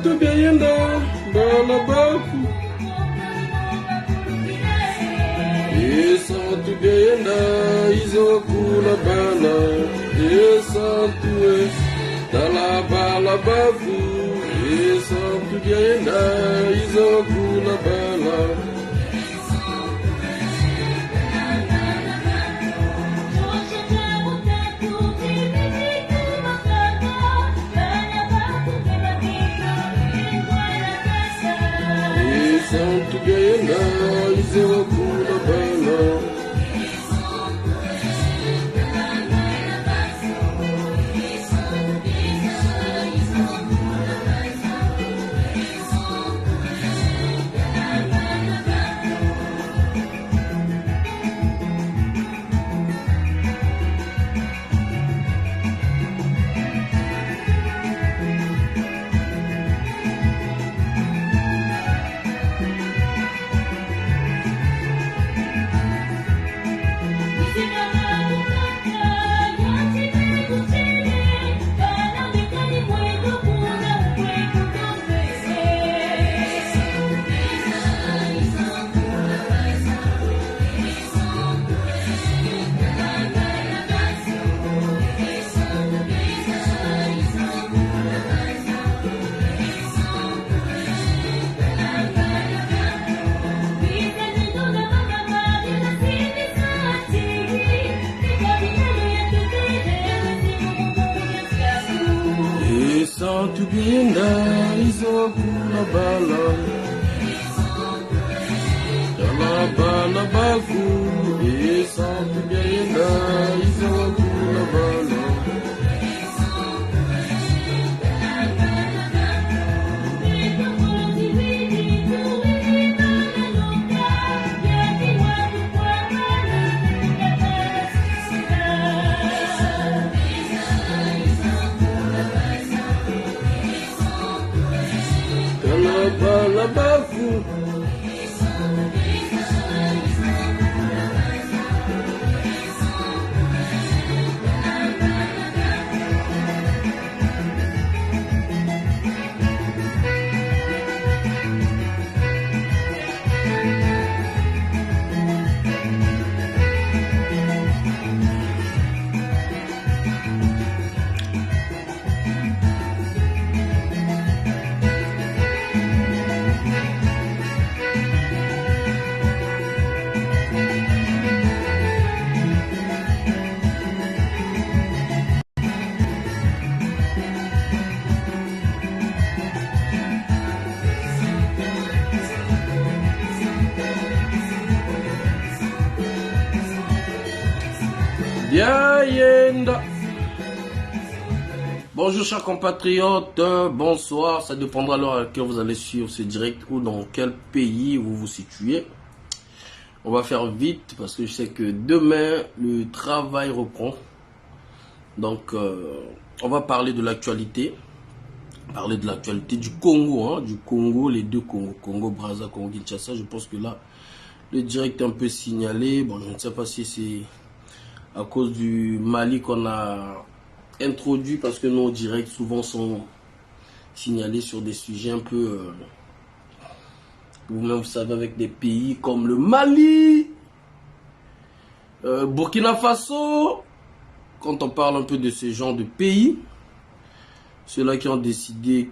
tugeenda balabaku tugenda izokula bana tuwe dala balabaku tugenda izokula bana tugenda izokula bana tugenda izokula bala dala bala baku tugenda izokula bala balabaku Yenda. Bonjour chers compatriotes, bonsoir, ça dépendra de l'heure à laquelle vous allez suivre ce direct ou dans quel pays vous vous situez. On va faire vite parce que je sais que demain le travail reprend. Donc on va parler de l'actualité. Parler de l'actualité du Congo, hein, les deux Congos, Congo Brazza, Congo Kinshasa. Je pense que là le direct est un peu signalé. Bon, je ne sais pas si c'est à cause du Mali qu'on a introduit, parce que nos directs souvent sont signalés sur des sujets un peu vous-même vous savez, avec des pays comme le Mali, Burkina Faso. Quand on parle un peu de ce genre de pays, ceux-là qui ont décidé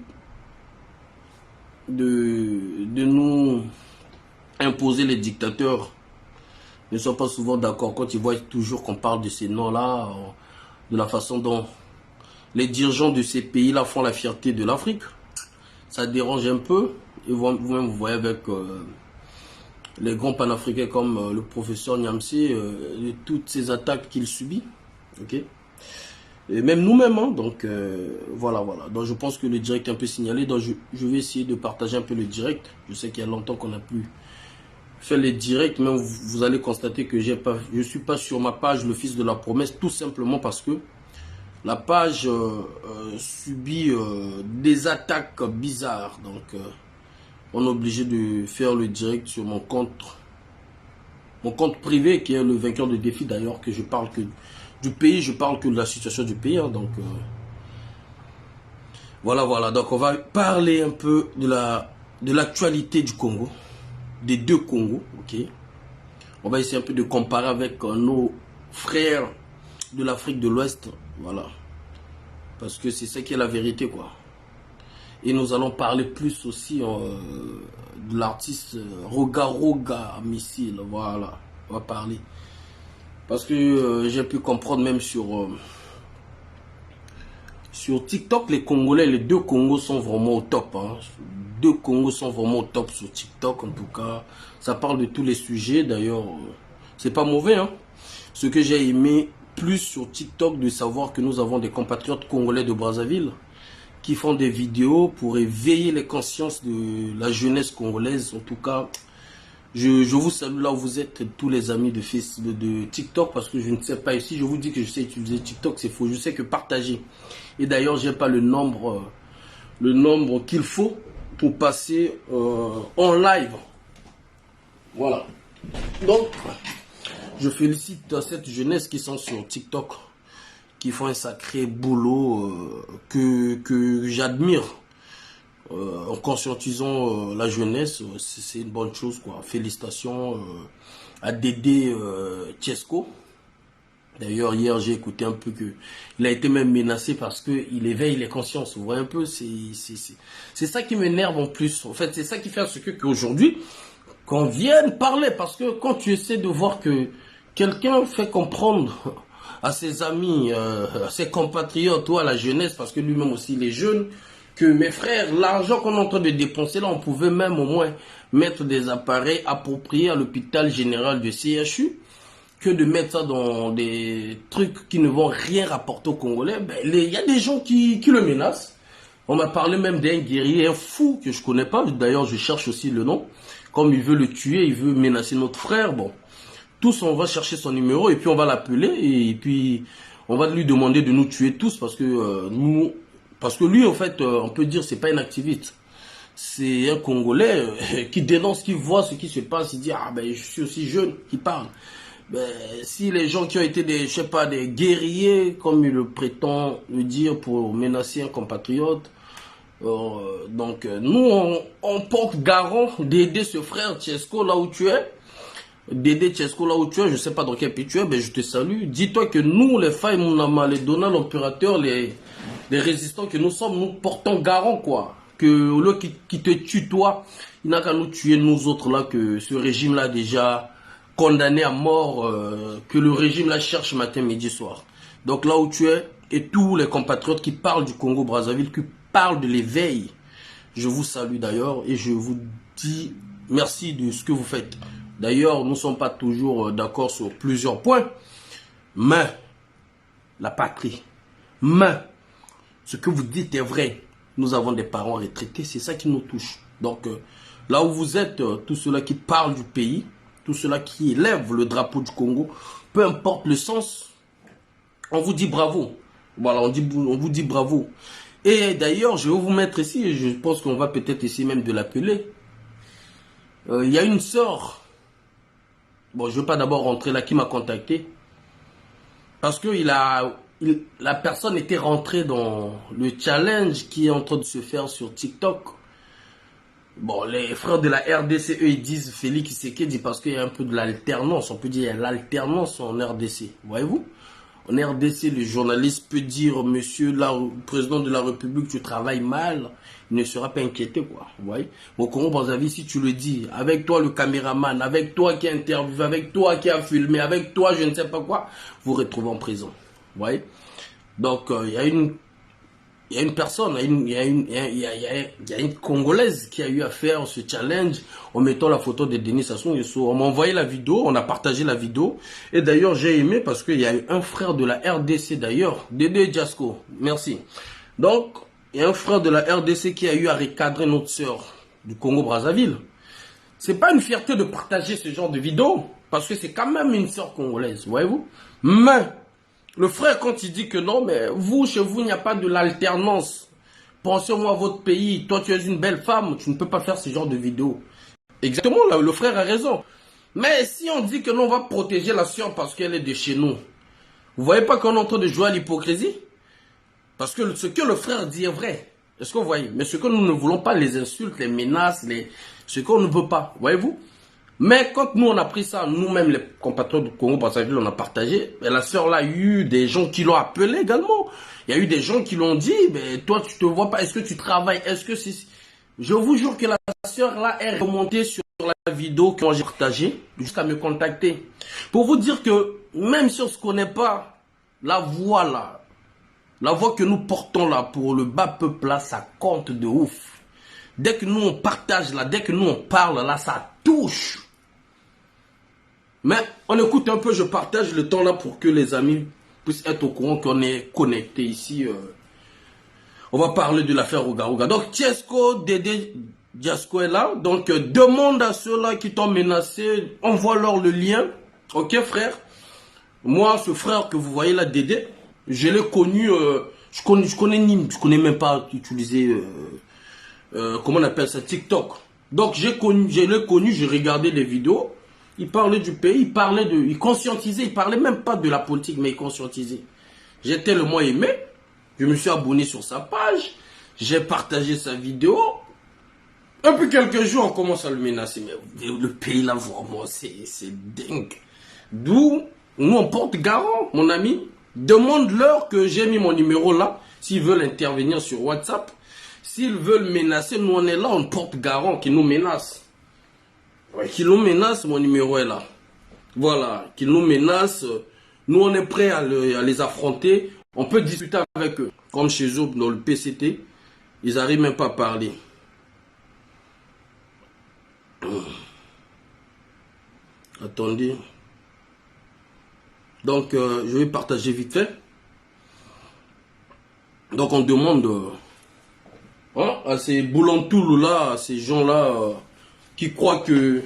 de nous imposer, les dictateurs ne sont pas souvent d'accord quand ils voient toujours qu'on parle de ces noms-là, de la façon dont les dirigeants de ces pays-là font la fierté de l'Afrique. Ça dérange un peu. Et vous-même, vous voyez avec les grands panafricains comme le professeur Niamsé, toutes ces attaques qu'il subit. Okay? Et même nous-mêmes. Hein, donc, voilà. Donc, je pense que le direct est un peu signalé. Donc, je vais essayer de partager un peu le direct. Je sais qu'il y a longtemps qu'on n'a plus fait les directs, mais vous allez constater que je ne suis pas sur ma page Le Fils de la Promesse, tout simplement parce que la page subit des attaques bizarres. Donc on est obligé de faire le direct sur mon compte privé, qui est le vainqueur de défi d'ailleurs, que je parle que du pays, je parle que de la situation du pays. Hein, donc Voilà, voilà. Donc, on va parler un peu de l'actualité du Congo, des deux Congos, ok. On va essayer un peu de comparer avec nos frères de l'Afrique de l'Ouest, voilà. Parce que c'est ça qui est la vérité, quoi. Et nous allons parler plus aussi de l'artiste Roga Roga Missile, voilà. On va parler. Parce que j'ai pu comprendre même sur TikTok, les Congolais, les deux Congos sont vraiment au top. Hein. Deux Congos sont vraiment au top sur TikTok, en tout cas. Ça parle de tous les sujets, d'ailleurs. C'est pas mauvais, hein. Ce que j'ai aimé plus sur TikTok, de savoir que nous avons des compatriotes congolais de Brazzaville qui font des vidéos pour éveiller les consciences de la jeunesse congolaise. En tout cas, je vous salue là où vous êtes, tous les amis de TikTok, parce que je ne sais pas ici, je vous dis que je sais utiliser TikTok, c'est faux. Je sais que partager. Et d'ailleurs, j'ai pas le nombre qu'il faut pour passer en live. Voilà. Donc, je félicite cette jeunesse qui sont sur TikTok, qui font un sacré boulot que j'admire. En conscientisant la jeunesse, c'est une bonne chose, quoi. Félicitations à Dédé Tchesco. D'ailleurs, hier, j'ai écouté un peu que il a été même menacé parce qu'il éveille les consciences. Vous voyez un peu, c'est ça qui m'énerve en plus. En fait, c'est ça qui fait ce qu'aujourd'hui, qu'on vienne parler. Parce que quand tu essaies de voir que quelqu'un fait comprendre à ses amis, à ses compatriotes ou à la jeunesse, parce que lui-même aussi il est jeune, que mes frères, l'argent qu'on est en train de dépenser là, on pouvait même au moins mettre des appareils appropriés à l'hôpital général de CHU, que de mettre ça dans des trucs qui ne vont rien rapporter aux Congolais. Ben, il y a des gens qui le menacent. On m'a parlé même d'un guerrier, un fou que je connais pas. D'ailleurs, je cherche aussi le nom. Comme il veut le tuer, il veut menacer notre frère. Bon, tous, on va chercher son numéro et puis on va l'appeler et puis on va lui demander de nous tuer tous parce que parce que lui, en fait, on peut dire c'est pas un activiste. C'est un Congolais qui dénonce, qui voit ce qui se passe, il dit ah ben je suis aussi jeune, qui parle. Ben, si les gens qui ont été des, je sais pas, des guerriers, comme il le prétend le dire pour menacer un compatriote, donc nous on porte garant d'aider ce frère Tchesco là où tu es. Dédé Tchesco là où tu es, je sais pas dans quel pays tu es, ben je te salue. Dis-toi que nous, les Faye Mounama, les Donald, l'opérateur, les résistants que nous sommes, nous portons garant, quoi. Que au lieu qui te tue toi, il n'a qu'à nous tuer nous autres là, que ce régime là déjà condamné à mort, que le régime là cherche matin, midi, soir. Donc là où tu es, et tous les compatriotes qui parlent du Congo Brazzaville, qui parlent de l'éveil, je vous salue d'ailleurs et je vous dis merci de ce que vous faites. D'ailleurs, nous ne sommes pas toujours d'accord sur plusieurs points, mais la patrie, mais ce que vous dites est vrai. Nous avons des parents retraités, c'est ça qui nous touche. Donc, là où vous êtes, tous ceux-là qui parlent du pays, tous ceux-là qui élèvent le drapeau du Congo, peu importe le sens, on vous dit bravo. Voilà, on vous dit bravo. Et d'ailleurs, je vais vous mettre ici, et je pense qu'on va peut-être essayer même de l'appeler. Il y a une sœur. Bon, je ne veux pas d'abord rentrer là, qui m'a contacté. Parce que la personne était rentrée dans le challenge qui est en train de se faire sur TikTok. Bon, les frères de la RDC, eux, ils disent Félix Tshisekedi parce qu'il y a un peu de l'alternance. On peut dire qu'il y a l'alternance en RDC. Voyez-vous? En RDC, le journaliste peut dire, monsieur le président de la République, tu travailles mal, il ne sera pas inquiété, quoi. Vous voyez? Au Congo Brazzaville, si tu le dis, avec toi le caméraman, avec toi qui a interviewé, avec toi qui a filmé, avec toi je ne sais pas quoi, vous vous retrouvez en prison. Vous voyez? Donc, il y a une personne, il y a une Congolaise qui a eu à faire ce challenge en mettant la photo de Denis Sassou Nguesso. On m'a envoyé la vidéo, on a partagé la vidéo. Et d'ailleurs, j'ai aimé parce qu'il y a eu un frère de la RDC d'ailleurs, Dédé Tchesco. Merci. Donc, il y a un frère de la RDC qui a eu à recadrer notre sœur du Congo Brazzaville. C'est pas une fierté de partager ce genre de vidéo parce que c'est quand même une sœur congolaise, voyez-vous. Mais le frère, quand il dit que non, mais vous, chez vous, il n'y a pas de l'alternance. Pensez-moi à votre pays. Toi, tu es une belle femme. Tu ne peux pas faire ce genre de vidéo. Exactement, là, le frère a raison. Mais si on dit que non, on va protéger la sœur parce qu'elle est de chez nous. Vous voyez pas qu'on est en train de jouer à l'hypocrisie? Parce que ce que le frère dit est vrai. Est-ce que vous voyez? Mais ce que nous ne voulons pas, les insultes, les menaces, ce qu'on ne veut pas, voyez-vous? Mais quand nous, on a pris ça, nous-mêmes, les compatriotes du Congo, Brazzaville, on a partagé, et la sœur là, il y a eu des gens qui l'ont appelé également. Il y a eu des gens qui l'ont dit, mais toi, tu te vois pas, est-ce que tu travailles, est-ce que c'est... Je vous jure que la sœur là est remontée sur la vidéo que j'ai partagée, jusqu'à me contacter. Pour vous dire que, même si on ne se connaît pas, la voix là, la voix que nous portons là pour le bas peuple là, ça compte de ouf. Dès que nous on partage là, dès que nous on parle là, ça touche. Mais on écoute un peu, je partage le temps là pour que les amis puissent être au courant qu'on est connecté ici. On va parler de l'affaire Ruga-Ruga. Donc Tiesco, Dédé Diasco est là. Donc demande à ceux-là qui t'ont menacé, envoie-leur le lien. Ok frère? Moi, ce frère que vous voyez là, Dédé, je l'ai connu, je connais même pas utiliser, comment on appelle ça, TikTok. Donc je l'ai connu, j'ai regardé les vidéos. Il parlait du pays, il conscientisait, il parlait même pas de la politique, mais il conscientisait. J'ai tellement aimé, je me suis abonné sur sa page, j'ai partagé sa vidéo. Et puis quelques jours, on commence à le menacer. Mais le pays là, vraiment, c'est dingue. D'où, nous on porte garant, mon ami. Demande-leur que j'ai mis mon numéro là, s'ils veulent intervenir sur WhatsApp. S'ils veulent menacer, nous on est là, on porte garant, qui nous menace. Ouais, qui nous menace, mon numéro est là. Voilà, qui nous menace. Nous on est prêts à les affronter. On peut discuter avec eux. Comme chez eux, dans le PCT, ils n'arrivent même pas à parler. Attendez. Donc, je vais partager vite fait. Donc, on demande à ces boulantouls là, à ces gens-là qui croient que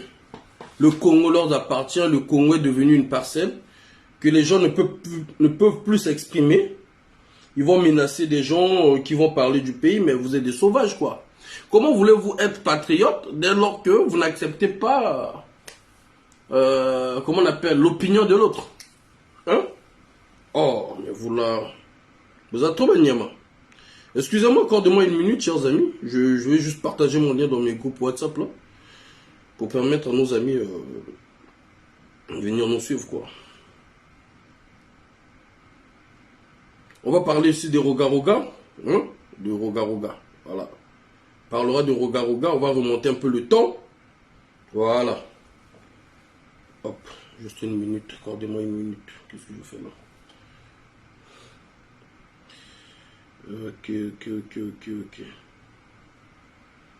le Congo leur appartient, le Congo est devenu une parcelle, que les gens ne peuvent plus s'exprimer. Ils vont menacer des gens qui vont parler du pays, mais vous êtes des sauvages, quoi. Comment voulez-vous être patriote dès lors que vous n'acceptez pas, comment on appelle, l'opinion de l'autre? Hein? Oh, mais vous êtes trop Niama. Excusez-moi, accordez-moi une minute, chers amis. Je vais juste partager mon lien dans mes groupes WhatsApp, là, pour permettre à nos amis de venir nous suivre, quoi. On va parler ici des Ruga-Ruga, hein? De Ruga-Ruga, voilà. On parlera de Ruga-Ruga, on va remonter un peu le temps. Voilà. Hop, juste une minute, accordez-moi une minute. Qu'est-ce que je fais là? Ok.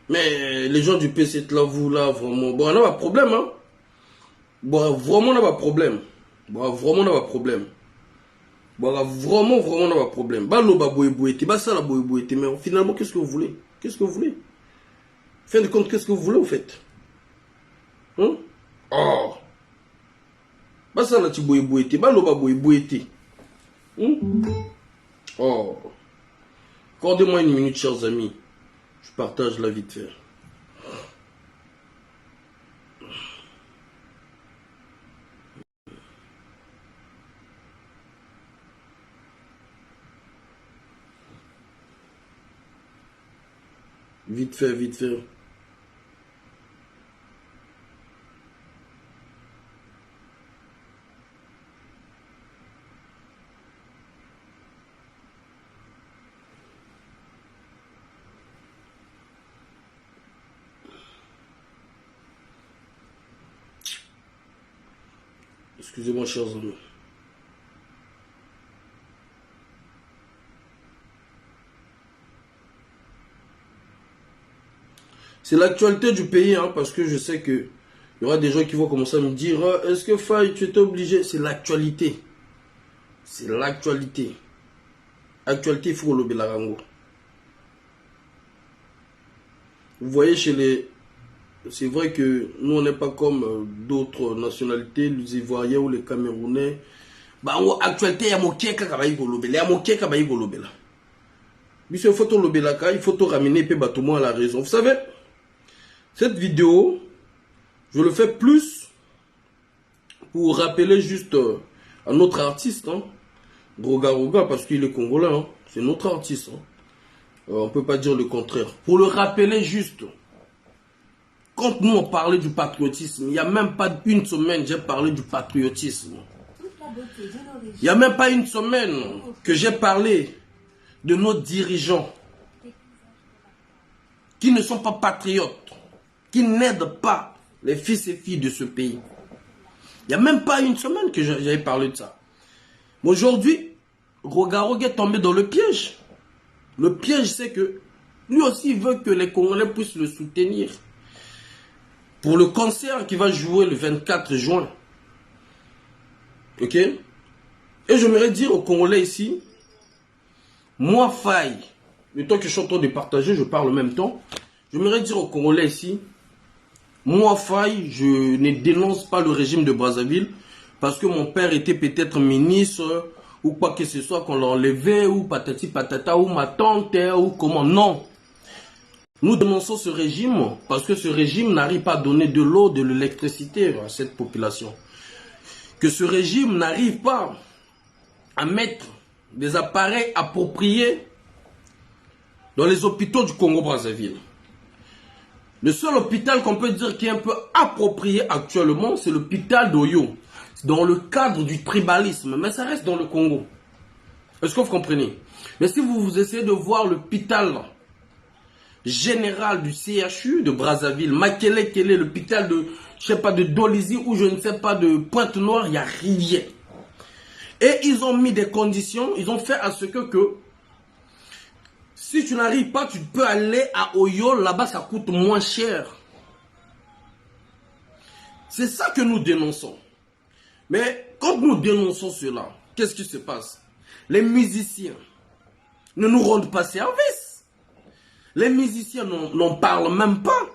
Mais les gens du PC, là, vous, là, vraiment, bon, on a pas de problème, hein? Bon, vraiment, on a pas de problème. Bon, vraiment, on a pas de problème. Bon, vraiment, on a pas de problème. Bah, l'eau, bah, boé-boé-té, bah, ça, la boé-boé-té, mais finalement, qu'est-ce que vous voulez? Qu'est-ce que vous voulez? Fin de compte, qu'est-ce que vous voulez, au fait? Hein? Oh! Bah, ça, là, tu boé-boé-té, bah, l'eau, bah, boé-boé-té. Oh! Accordez-moi une minute, chers amis. Je partage la vite fait. Vite fait, vite fait. Excusez-moi, chers amis. C'est l'actualité du pays, hein, parce que je sais que il y aura des gens qui vont commencer à me dire est-ce que Faye, tu étais obligé? C'est l'actualité. C'est l'actualité. Actualité, il faut le Belarango. Vous voyez, chez les... C'est vrai que nous, on n'est pas comme d'autres nationalités, les Ivoiriens ou les Camerounais. Bah, en actualité, il y a mon keka kabayi golobela. Il y a mon keka kabayi golobela. Mais il faut tout le belaka, il faut tout ramener et tout à la raison. Vous savez, cette vidéo, je le fais plus pour rappeler juste à notre artiste, hein, Ruga-Ruga, parce qu'il est congolais, hein, c'est notre artiste. Hein. On ne peut pas dire le contraire. Pour le rappeler juste, quand nous on parlait du patriotisme, il n'y a même pas une semaine j'ai parlé du patriotisme. Il n'y a même pas une semaine que j'ai parlé de nos dirigeants qui ne sont pas patriotes, qui n'aident pas les fils et filles de ce pays. Il n'y a même pas une semaine que j'avais parlé de ça. Mais aujourd'hui, Rogaroga est tombé dans le piège. Le piège, c'est que lui aussi il veut que les Congolais puissent le soutenir pour le concert qui va jouer le 24 juin. Ok? Et j'aimerais dire aux Congolais ici, moi, Faye, le temps que je suis en train de partager, je parle en même temps. J'aimerais dire aux Congolais ici, moi, Faye, je ne dénonce pas le régime de Brazzaville parce que mon père était peut-être ministre ou quoi que ce soit, qu'on l'a enlevé, ou patati patata, ou ma tante, ou comment. Non. Nous dénonçons ce régime parce que ce régime n'arrive pas à donner de l'eau, de l'électricité à cette population. Que ce régime n'arrive pas à mettre des appareils appropriés dans les hôpitaux du Congo-Brazzaville. Le seul hôpital qu'on peut dire qui est un peu approprié actuellement, c'est l'hôpital d'Oyo. Dans le cadre du tribalisme, mais ça reste dans le Congo. Est-ce que vous comprenez? Mais si vous essayez de voir l'hôpital général du CHU de Brazzaville, Makele, quel est l'hôpital de, je sais pas, de Dolisie ou je ne sais pas, de Pointe-Noire, il n'y a rien. Et ils ont mis des conditions, ils ont fait à ce que si tu n'arrives pas, tu peux aller à Oyo, là-bas ça coûte moins cher. C'est ça que nous dénonçons. Mais quand nous dénonçons cela, qu'est-ce qui se passe? Les musiciens ne nous rendent pas service. Les musiciens n'en parlent même pas.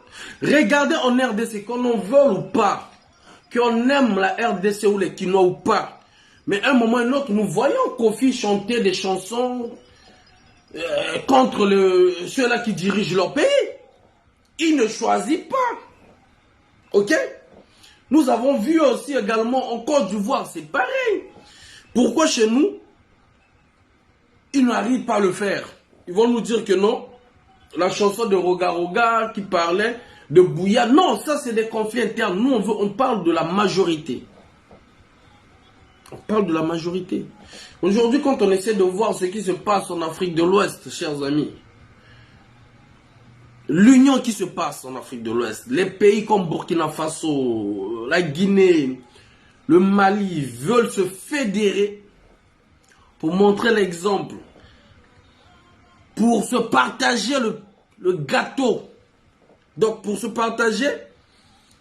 Regardez en RDC, qu'on en veut ou pas, qu'on aime la RDC ou les Kinois ou pas. Mais à un moment ou un autre, nous voyons Kofi chanter des chansons contre ceux-là qui dirigent leur pays. Il ne choisit pas. Ok? Nous avons vu aussi également en Côte d'Ivoire, c'est pareil. Pourquoi chez nous, ils n'arrivent pas à le faire? Ils vont nous dire que non. La chanson de Rogaroga qui parlait de Bouya. Non, ça c'est des conflits internes. Nous, on parle de la majorité. On parle de la majorité. Aujourd'hui, quand on essaie de voir ce qui se passe en Afrique de l'Ouest, chers amis, l'union qui se passe en Afrique de l'Ouest, les pays comme Burkina Faso, la Guinée, le Mali veulent se fédérer pour montrer l'exemple, pour se partager le gâteau, donc pour se partager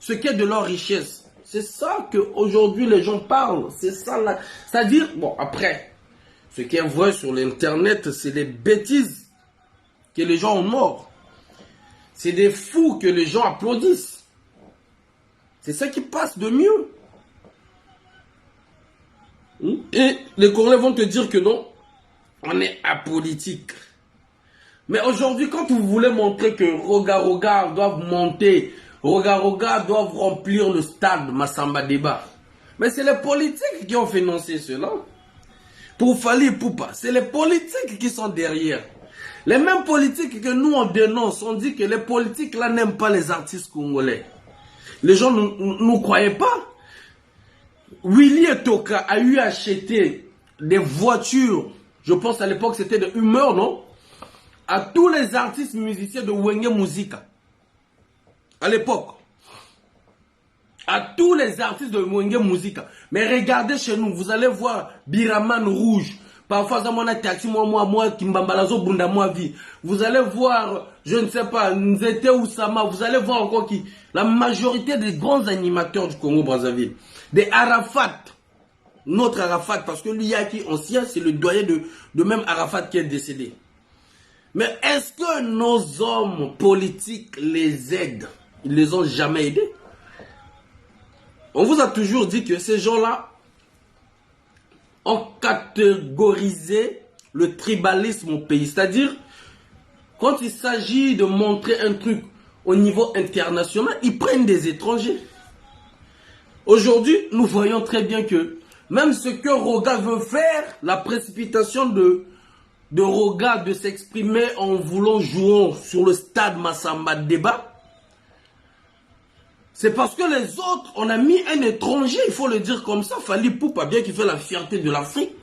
ce qui est de leur richesse. C'est ça qu'aujourd'hui les gens parlent, c'est ça là. C'est-à-dire, bon après, ce qui est vrai sur l'internet, c'est des bêtises que les gens ont mort. C'est des fous que les gens applaudissent. C'est ça qui passe de mieux. Et les Congolais vont te dire que non, on est apolitique. Mais aujourd'hui, quand vous voulez montrer que Rogaroga doivent monter, Rogaroga doivent remplir le stade Massamba Débat, mais c'est les politiques qui ont financé cela. Pour Fali Poupa, c'est les politiques qui sont derrière. Les mêmes politiques que nous on dénonce, on dit que les politiques là n'aiment pas les artistes congolais. Les gens ne croyaient pas. Willy Toka a eu acheté des voitures, je pense à l'époque c'était de Humeur, non? À tous les artistes musiciens de Wenge Musica. À l'époque. À tous les artistes de Wenge Musica. Mais regardez chez nous, vous allez voir Biraman Rouge. Parfois, ça m'a taxi, moi, Kimbambalazo, Bunda, moi, vie. Vous allez voir, je ne sais pas, Nzete Oussama, vous allez voir encore qui. La majorité des grands animateurs du Congo-Brazzaville. Des Arafat. Notre Arafat, parce que lui, qui ancien, c'est le doyen de même Arafat qui est décédé. Mais est-ce que nos hommes politiques les aident? Ils ne les ont jamais aidés. On vous a toujours dit que ces gens-là ont catégorisé le tribalisme au pays. C'est-à-dire, quand il s'agit de montrer un truc au niveau international, ils prennent des étrangers. Aujourd'hui, nous voyons très bien que même ce que Roga veut faire, la précipitation de de Roga de s'exprimer en voulant jouer sur le stade Massamba Débat, c'est parce que les autres, on a mis un étranger, il faut le dire comme ça, Fally Ipupa, bien qu'il fait la fierté de l'Afrique,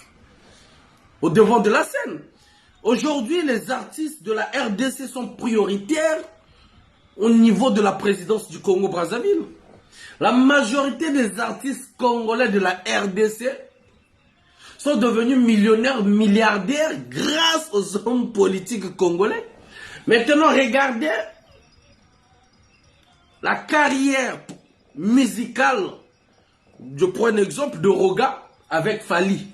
au devant de la scène. Aujourd'hui, les artistes de la RDC sont prioritaires au niveau de la présidence du Congo-Brazzaville. La majorité des artistes congolais de la RDC sont devenus millionnaires, milliardaires grâce aux hommes politiques congolais. Maintenant, regardez la carrière musicale, je prends un exemple de Roga avec Fally,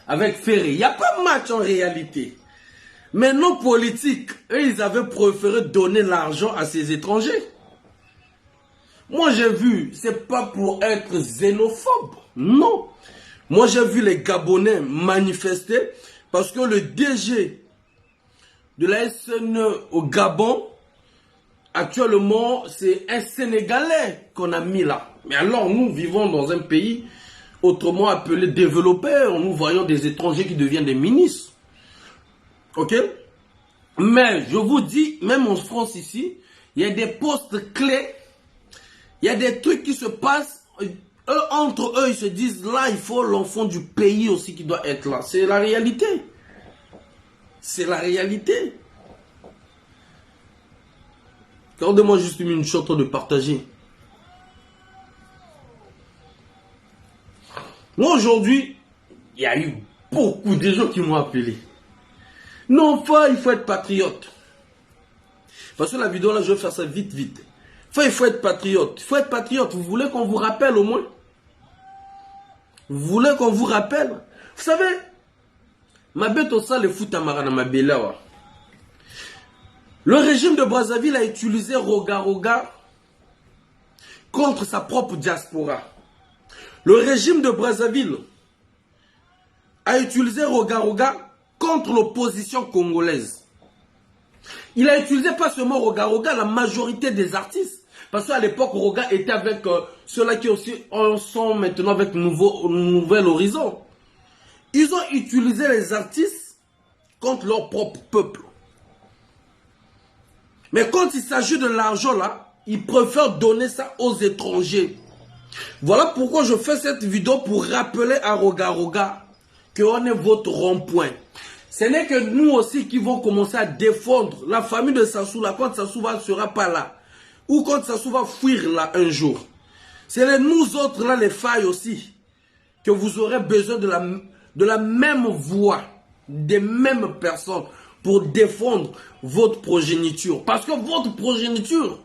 avec Ferré. Il n'y a pas de match en réalité. Mais nos politiques, eux, ils avaient préféré donner l'argent à ces étrangers. Moi, j'ai vu, c'est pas pour être xénophobe, non. Moi, j'ai vu les Gabonais manifester parce que le DG de la SNE au Gabon, actuellement, c'est un Sénégalais qu'on a mis là. Mais alors, nous vivons dans un pays autrement appelé développé. Nous voyons des étrangers qui deviennent des ministres. Ok? Mais je vous dis, même en France ici, il y a des postes clés. Il y a des trucs qui se passent. Eux, entre eux, ils se disent, là, il faut l'enfant du pays aussi qui doit être là. C'est la réalité. C'est la réalité. Regardez-moi juste une minute, je suis en train de partager. Moi, aujourd'hui, il y a eu beaucoup de gens qui m'ont appelé. Non, il faut être patriote. Parce que la vidéo là, je vais faire ça vite. Il faut être patriote. Il faut être patriote. Vous voulez qu'on vous rappelle au moins? Vous voulez qu'on vous rappelle? Vous savez, ma bête au sale foot à Marana, ma belle. Le régime de Brazzaville a utilisé Roga contre sa propre diaspora. Le régime de Brazzaville a utilisé Roga contre l'opposition congolaise. Il a utilisé pas seulement Roga, la majorité des artistes. Parce qu'à l'époque, Roga était avec ceux-là qui aussi sont maintenant avec Nouvel Horizon. Ils ont utilisé les artistes contre leur propre peuple. Mais quand il s'agit de l'argent là, ils préfèrent donner ça aux étrangers. Voilà pourquoi je fais cette vidéo pour rappeler à Roga qu'on est votre rond-point. Ce n'est que nous aussi qui vont commencer à défendre la famille de Sassou là quand Sassou ne sera pas là. Ou quand Sassou va fuir là un jour. C'est nous autres là les failles aussi que vous aurez besoin de la même voix, des mêmes personnes pour défendre votre progéniture. Parce que votre progéniture,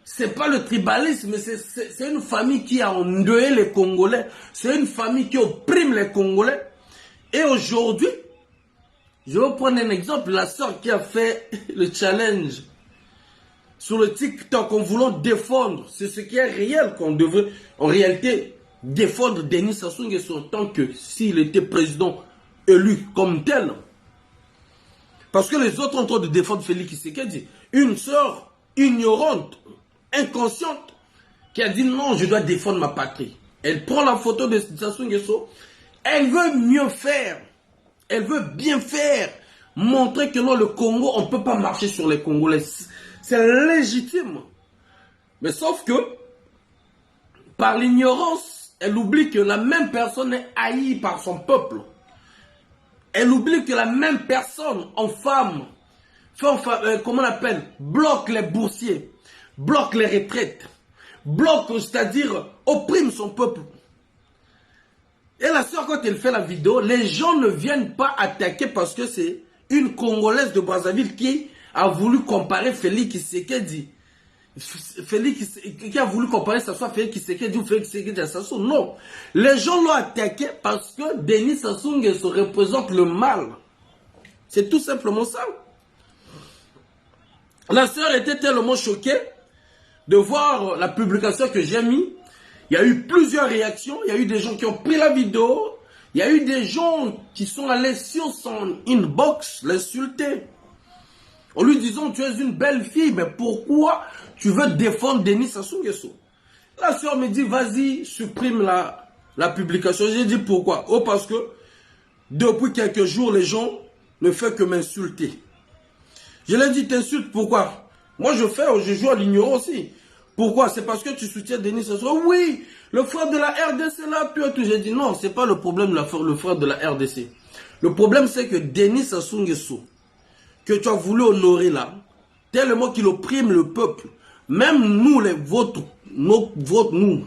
c'est pas le tribalisme, c'est une famille qui a endeuillé les Congolais. C'est une famille qui opprime les Congolais. Et aujourd'hui, je vais prendre un exemple, la soeur qui a fait le challenge sur le TikTok en voulant défendre, c'est ce qui est réel qu'on devrait en réalité défendre Denis Sassou Nguesso en tant que s'il était président élu comme tel. Parce que les autres ont en train de défendre Félix Tshisekedi, une soeur ignorante, inconsciente, qui a dit non, je dois défendre ma patrie. Elle prend la photo de Sassou Nguesso, elle veut mieux faire. Elle veut bien faire, montrer que non, le Congo, on ne peut pas marcher sur les Congolais. C'est légitime. Mais sauf que, par l'ignorance, elle oublie que la même personne est haïe par son peuple. Elle oublie que la même personne, en femme, comment on appelle, bloque les boursiers, bloque les retraites, bloque, c'est-à-dire opprime son peuple. Et la soeur, quand elle fait la vidéo, les gens ne viennent pas attaquer parce que c'est une Congolaise de Brazzaville qui a voulu comparer Félix Tshisekedi. Qui a voulu comparer Sassou à Félix Tshisekedi ou Félix Tshisekedi à Sassou. Non. Les gens l'ont attaqué parce que Denis Sassou Nguesso représente le mal. C'est tout simplement ça. La soeur était tellement choquée de voir la publication que j'ai mise. Il y a eu plusieurs réactions, il y a eu des gens qui ont pris la vidéo, il y a eu des gens qui sont allés sur son inbox l'insulter. En lui disant, tu es une belle fille, mais pourquoi tu veux défendre Denis Sassou Nguesso? La soeur me dit, vas-y, supprime la publication. J'ai dit pourquoi? Oh, parce que depuis quelques jours, les gens ne fait que m'insulter. Je l'ai dit, t'insultes, pourquoi? Moi, je joue à l'ignorant aussi. Pourquoi? C'est parce que tu soutiens Denis Sassou. Oui, le frère de la RDC là, puis tout. J'ai dit non, c'est pas le problème, le frère de la RDC. Le problème, c'est que Denis Sassou Nguesso, que tu as voulu honorer là, tellement qu'il opprime le peuple. Même nous, les vôtres, nous,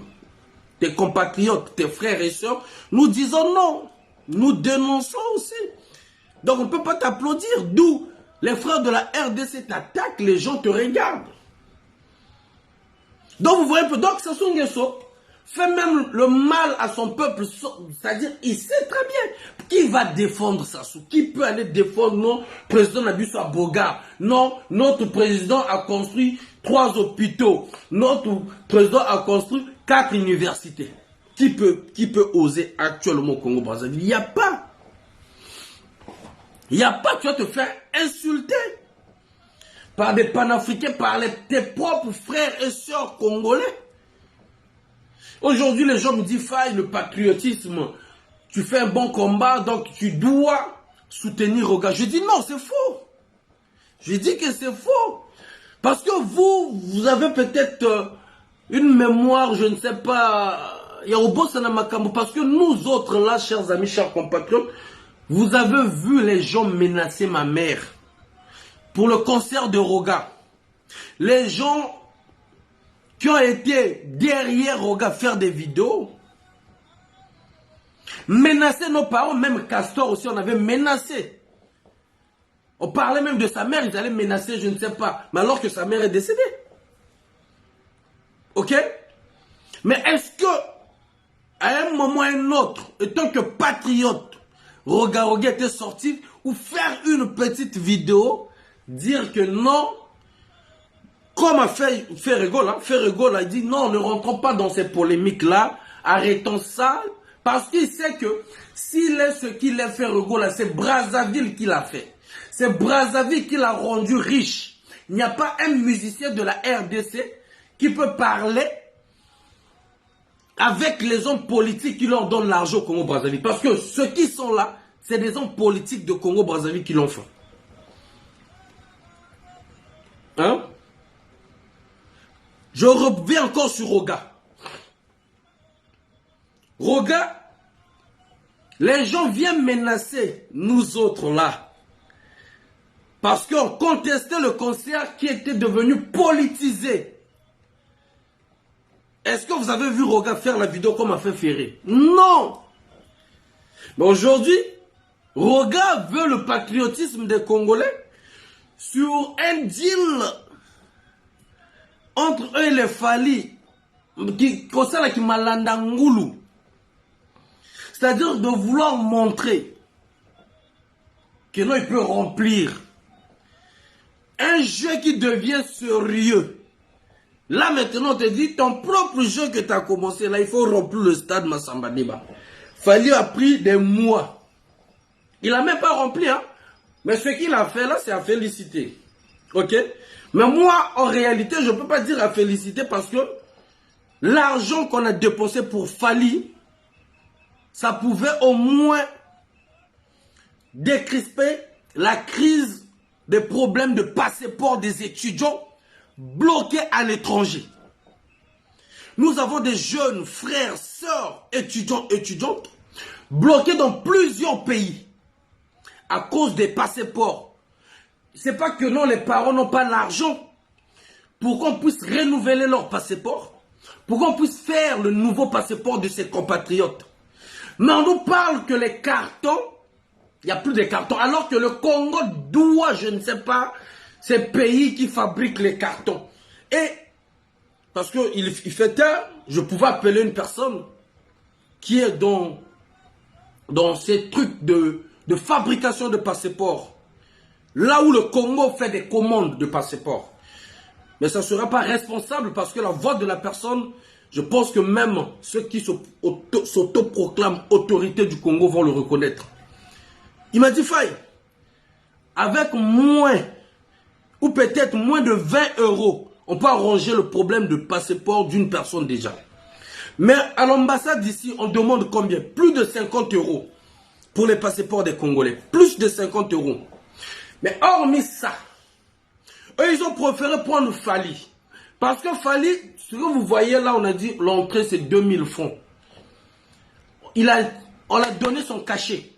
tes compatriotes, tes frères et sœurs, nous disons non. Nous dénonçons aussi. Donc on ne peut pas t'applaudir. D'où les frères de la RDC t'attaquent, les gens te regardent. Donc vous voyez, donc Sassou Nguesso fait même le mal à son peuple. C'est-à-dire, il sait très bien qui va défendre Sassou. Qui peut aller défendre notre président Nabisso Boga. Non, notre président a construit 3 hôpitaux. Notre président a construit 4 universités. Qui peut oser actuellement au Congo-Brazzaville? Il n'y a pas. Il n'y a pas, tu vas te faire insulter par des panafricains, par tes propres frères et sœurs congolais. Aujourd'hui, les gens me disent, faille, le patriotisme, tu fais un bon combat, donc tu dois soutenir Roga. Je dis non, c'est faux. Je dis que c'est faux. Parce que vous avez peut-être une mémoire, je ne sais pas, il y a au Makambo, parce que nous autres là, chers amis, chers compatriotes, vous avez vu les gens menacer ma mère pour le concert de Roga. Les gens qui ont été derrière Roga faire des vidéos, menacer nos parents, même Castor aussi, on avait menacé. On parlait même de sa mère, ils allaient menacer, je ne sais pas, mais alors que sa mère est décédée. Ok? Mais est-ce que, à un moment ou à un autre, étant que patriote, Roga était sorti, ou faire une petite vidéo, dire que non, comme a fait Ferrego là, il dit non, ne rentrons pas dans ces polémiques-là, arrêtons ça, parce qu'il sait que s'il est ce qu'il a fait Ferrego là, c'est Brazzaville qui l'a fait. C'est Brazzaville qui l'a rendu riche. Il n'y a pas un musicien de la RDC qui peut parler avec les hommes politiques qui leur donnent l'argent au Congo-Brazzaville. Parce que ceux qui sont là, c'est des hommes politiques de Congo-Brazzaville qui l'ont fait. Hein? Je reviens encore sur Roga. Roga, les gens viennent menacer nous autres là. Parce qu'on contestait le concert qui était devenu politisé. Est-ce que vous avez vu Roga faire la vidéo comme a fait Ferré? Non. Mais aujourd'hui, Roga veut le patriotisme des Congolais sur un deal entre eux et les Fali qui concerne qui Malanda Ngoulou. C'est-à-dire de vouloir montrer que non, il peut remplir un jeu qui devient sérieux. Là maintenant, on te dit, ton propre jeu que tu as commencé, là, il faut remplir le stade Massamba Déba. Fali a pris des mois. Il n'a même pas rempli, hein. Mais ce qu'il a fait là, c'est à féliciter. Ok? Mais moi, en réalité, je ne peux pas dire à féliciter parce que l'argent qu'on a dépensé pour Fali, ça pouvait au moins décrisper la crise des problèmes de passeport des étudiants bloqués à l'étranger. Nous avons des jeunes frères, sœurs, étudiants, étudiantes bloqués dans plusieurs pays à cause des passeports. C'est pas que non, les parents n'ont pas l'argent pour qu'on puisse renouveler leur passeport, pour qu'on puisse faire le nouveau passeport de ses compatriotes. Mais on nous parle que les cartons, il n'y a plus de cartons, alors que le Congo doit, je ne sais pas, ces pays qui fabriquent les cartons. Et, parce qu'il fait tard, je pouvais appeler une personne qui est dans ces trucs de fabrication de passeports. Là où le Congo fait des commandes de passeports. Mais ça ne sera pas responsable parce que la voix de la personne, je pense que même ceux qui s'autoproclament autorité du Congo vont le reconnaître. Il m'a dit, Faye, avec moins, ou peut-être moins de 20 €, on peut arranger le problème de passeport d'une personne déjà. Mais à l'ambassade d'ici, on demande combien? Plus de 50 €. pour les passeports des Congolais. Plus de 50 €. Mais hormis ça, eux, ils ont préféré prendre Fali. Parce que Fali, ce que vous voyez là, on a dit l'entrée c'est 2000 francs. On a donné son cachet.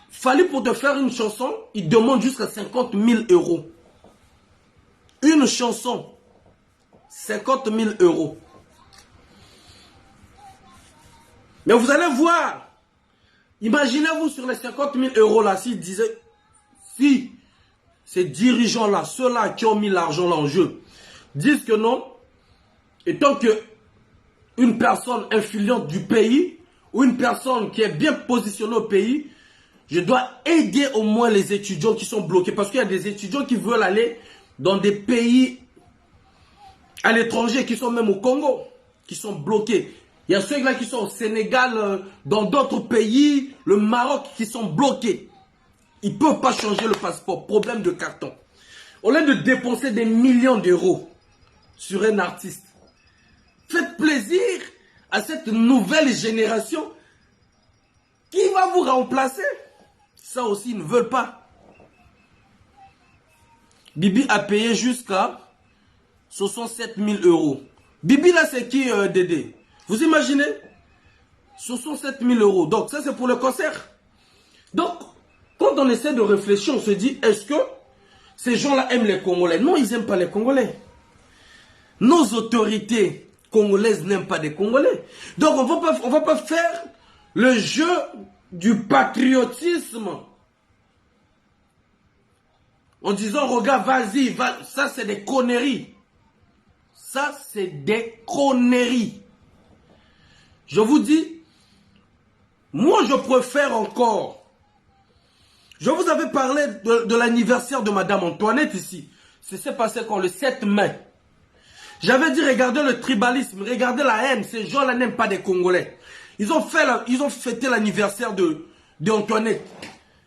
Fali pour te faire une chanson, il demande jusqu'à 50 000 €. Une chanson, 50 000 €. Mais vous allez voir, imaginez-vous sur les 50 000 € là, s'ils disaient, si ces dirigeants-là, ceux-là qui ont mis l'argent là en jeu, disent que non, et tant que une personne influente du pays, ou une personne qui est bien positionnée au pays, je dois aider au moins les étudiants qui sont bloqués. Parce qu'il y a des étudiants qui veulent aller dans des pays à l'étranger, qui sont même au Congo, qui sont bloqués. Il y a ceux-là qui sont au Sénégal, dans d'autres pays, le Maroc, qui sont bloqués. Ils ne peuvent pas changer le passeport. Problème de carton. Au lieu de dépenser des millions d'euros sur un artiste, faites plaisir à cette nouvelle génération qui va vous remplacer. Ça aussi, ils ne veulent pas. Bibi a payé jusqu'à 67 000 €. Bibi là, c'est qui, Dédé? Vous imaginez? 67 000 €. Donc, ça, c'est pour le concert. Donc, quand on essaie de réfléchir, on se dit, est-ce que ces gens-là aiment les Congolais? Non, ils n'aiment pas les Congolais. Nos autorités congolaises n'aiment pas les Congolais. Donc, on va pas faire le jeu du patriotisme en disant, regarde, vas-y, va. Ça, c'est des conneries. Ça, c'est des conneries. Je vous dis, moi, je préfère encore. Je vous avais parlé de l'anniversaire de Madame Antoinette ici. C'est ce qui s'est passé quand le 7 mai. J'avais dit, regardez le tribalisme, regardez la haine. Ces gens-là n'aiment pas des Congolais. Ils ont fêté l'anniversaire d'Antoinette.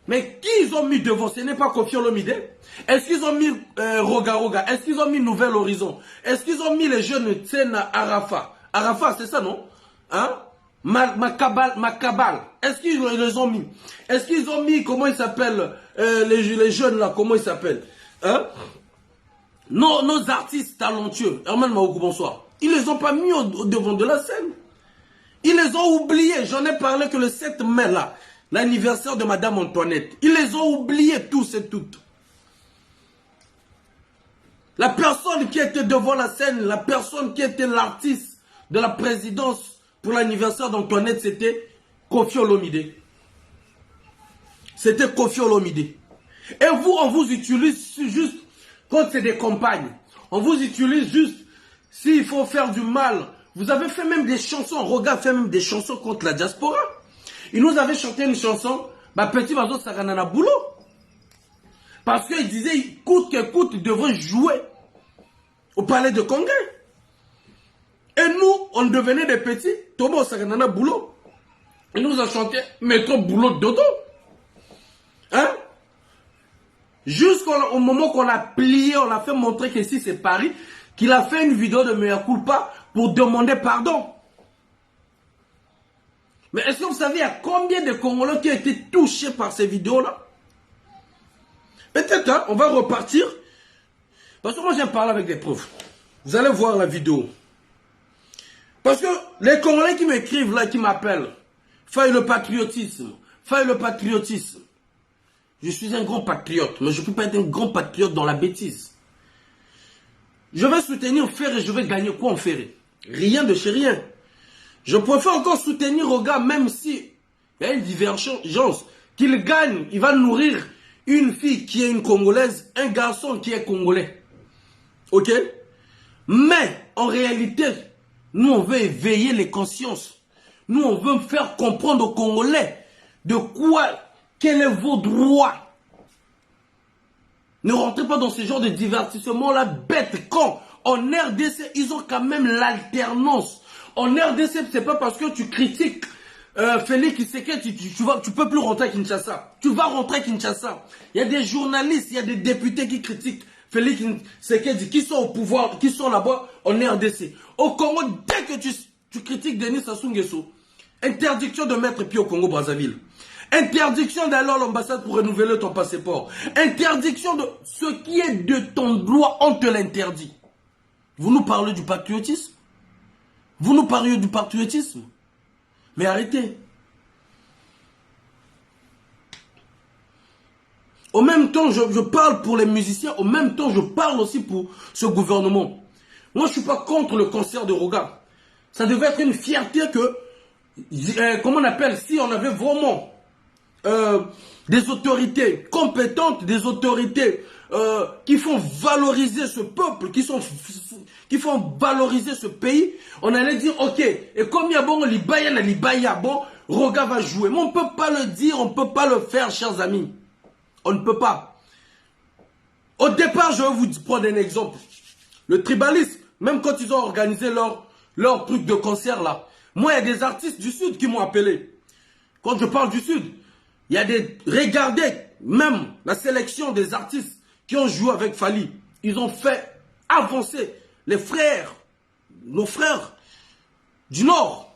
Mais qui ils ont mis devant? Ce n'est pas Koffi Olomide. Est-ce qu'ils ont mis Roga Roga? Est-ce qu'ils ont mis Nouvel Horizon? Est-ce qu'ils ont mis les jeunes Tsena Arafa? Arafa, c'est ça, non? Hein? Macabal. Est-ce qu'ils les ont mis? Est-ce qu'ils ont mis, comment ils s'appellent, les jeunes là, comment ils s'appellent? Hein? Nos artistes talentueux. Herman Maoukou, bonsoir. Ils les ont pas mis au devant de la scène. Ils les ont oubliés. J'en ai parlé que le 7 mai là, l'anniversaire de Madame Antoinette. Ils les ont oubliés tous et toutes. La personne qui était devant la scène, la personne qui était l'artiste de la présidence pour l'anniversaire d'Antoinette, c'était Koffi Olomide. C'était Koffi Olomide. Et vous, on vous utilise juste quand c'est des campagnes. On vous utilise juste s'il faut faire du mal. Vous avez fait même des chansons. Roga fait même des chansons contre la diaspora. Il nous avait chanté une chanson, bah, Petit Mazo Saranana Boulot. Parce qu'il disait, coûte que coûte, il devrait jouer au palais de Congrès. Et nous, on devenait des petits, Tomo Saranana Boulot. Il nous a chanté Métro Boulot Dodo. Hein? Jusqu'au moment qu'on a plié, on a fait montrer que si c'est Paris, qu'il a fait une vidéo de mea culpa pour demander pardon. Mais est-ce que vous savez, il y a combien de Congolais qui ont été touchés par ces vidéos-là? Peut-être, hein, on va repartir. Parce que moi, j'ai parlé avec des preuves. Vous allez voir la vidéo. Parce que les Congolais qui m'écrivent là, qui m'appellent, faille le patriotisme, faille le patriotisme. Je suis un grand patriote, mais je ne peux pas être un grand patriote dans la bêtise. Je vais soutenir Ferré, je vais gagner quoi en Ferré? Rien de chez rien. Je préfère encore soutenir au gars, même si il y a une divergence. Qu'il gagne, il va nourrir une fille qui est une Congolaise, un garçon qui est Congolais. Ok? Mais, en réalité, nous, on veut éveiller les consciences. Nous, on veut faire comprendre aux Congolais de quoi, quel est vos droits. Ne rentrez pas dans ce genre de divertissement-là, bête, con. En RDC, ils ont quand même l'alternance. En RDC, c'est pas parce que tu critiques Félix Tshisekedi, tu peux plus rentrer à Kinshasa. Tu vas rentrer à Kinshasa. Il y a des journalistes, il y a des députés qui critiquent Félix Tshisekedi, qui sont au pouvoir, qui sont là-bas en RDC. Au Congo, dès que tu critiques Denis Sassou Nguesso, Interdiction de mettre pied au Congo-Brazzaville. Interdiction d'aller à l'ambassade pour renouveler ton passeport. Interdiction de ce qui est de ton droit, on te l'interdit. Vous nous parlez du patriotisme? Vous nous parlez du patriotisme? Mais arrêtez. Au même temps, je parle pour les musiciens, au même temps, je parle aussi pour ce gouvernement. Moi, je ne suis pas contre le concert de Roga. Ça devait être une fierté que, comment on appelle, si on avait vraiment des autorités compétentes, des autorités qui font valoriser ce peuple, qui font valoriser ce pays, on allait dire, ok, et comme il y a bon l'Ibaya, bon, Roga va jouer. Mais on ne peut pas le dire, on ne peut pas le faire, chers amis. On ne peut pas. Au départ, je vais vous prendre un exemple. Le tribalisme, même quand ils ont organisé leur truc de concert là, moi, il y a des artistes du Sud qui m'ont appelé. Quand je parle du Sud, il y a des... Regardez, même la sélection des artistes qui ont joué avec Fally. Ils ont fait avancer les frères, nos frères du Nord.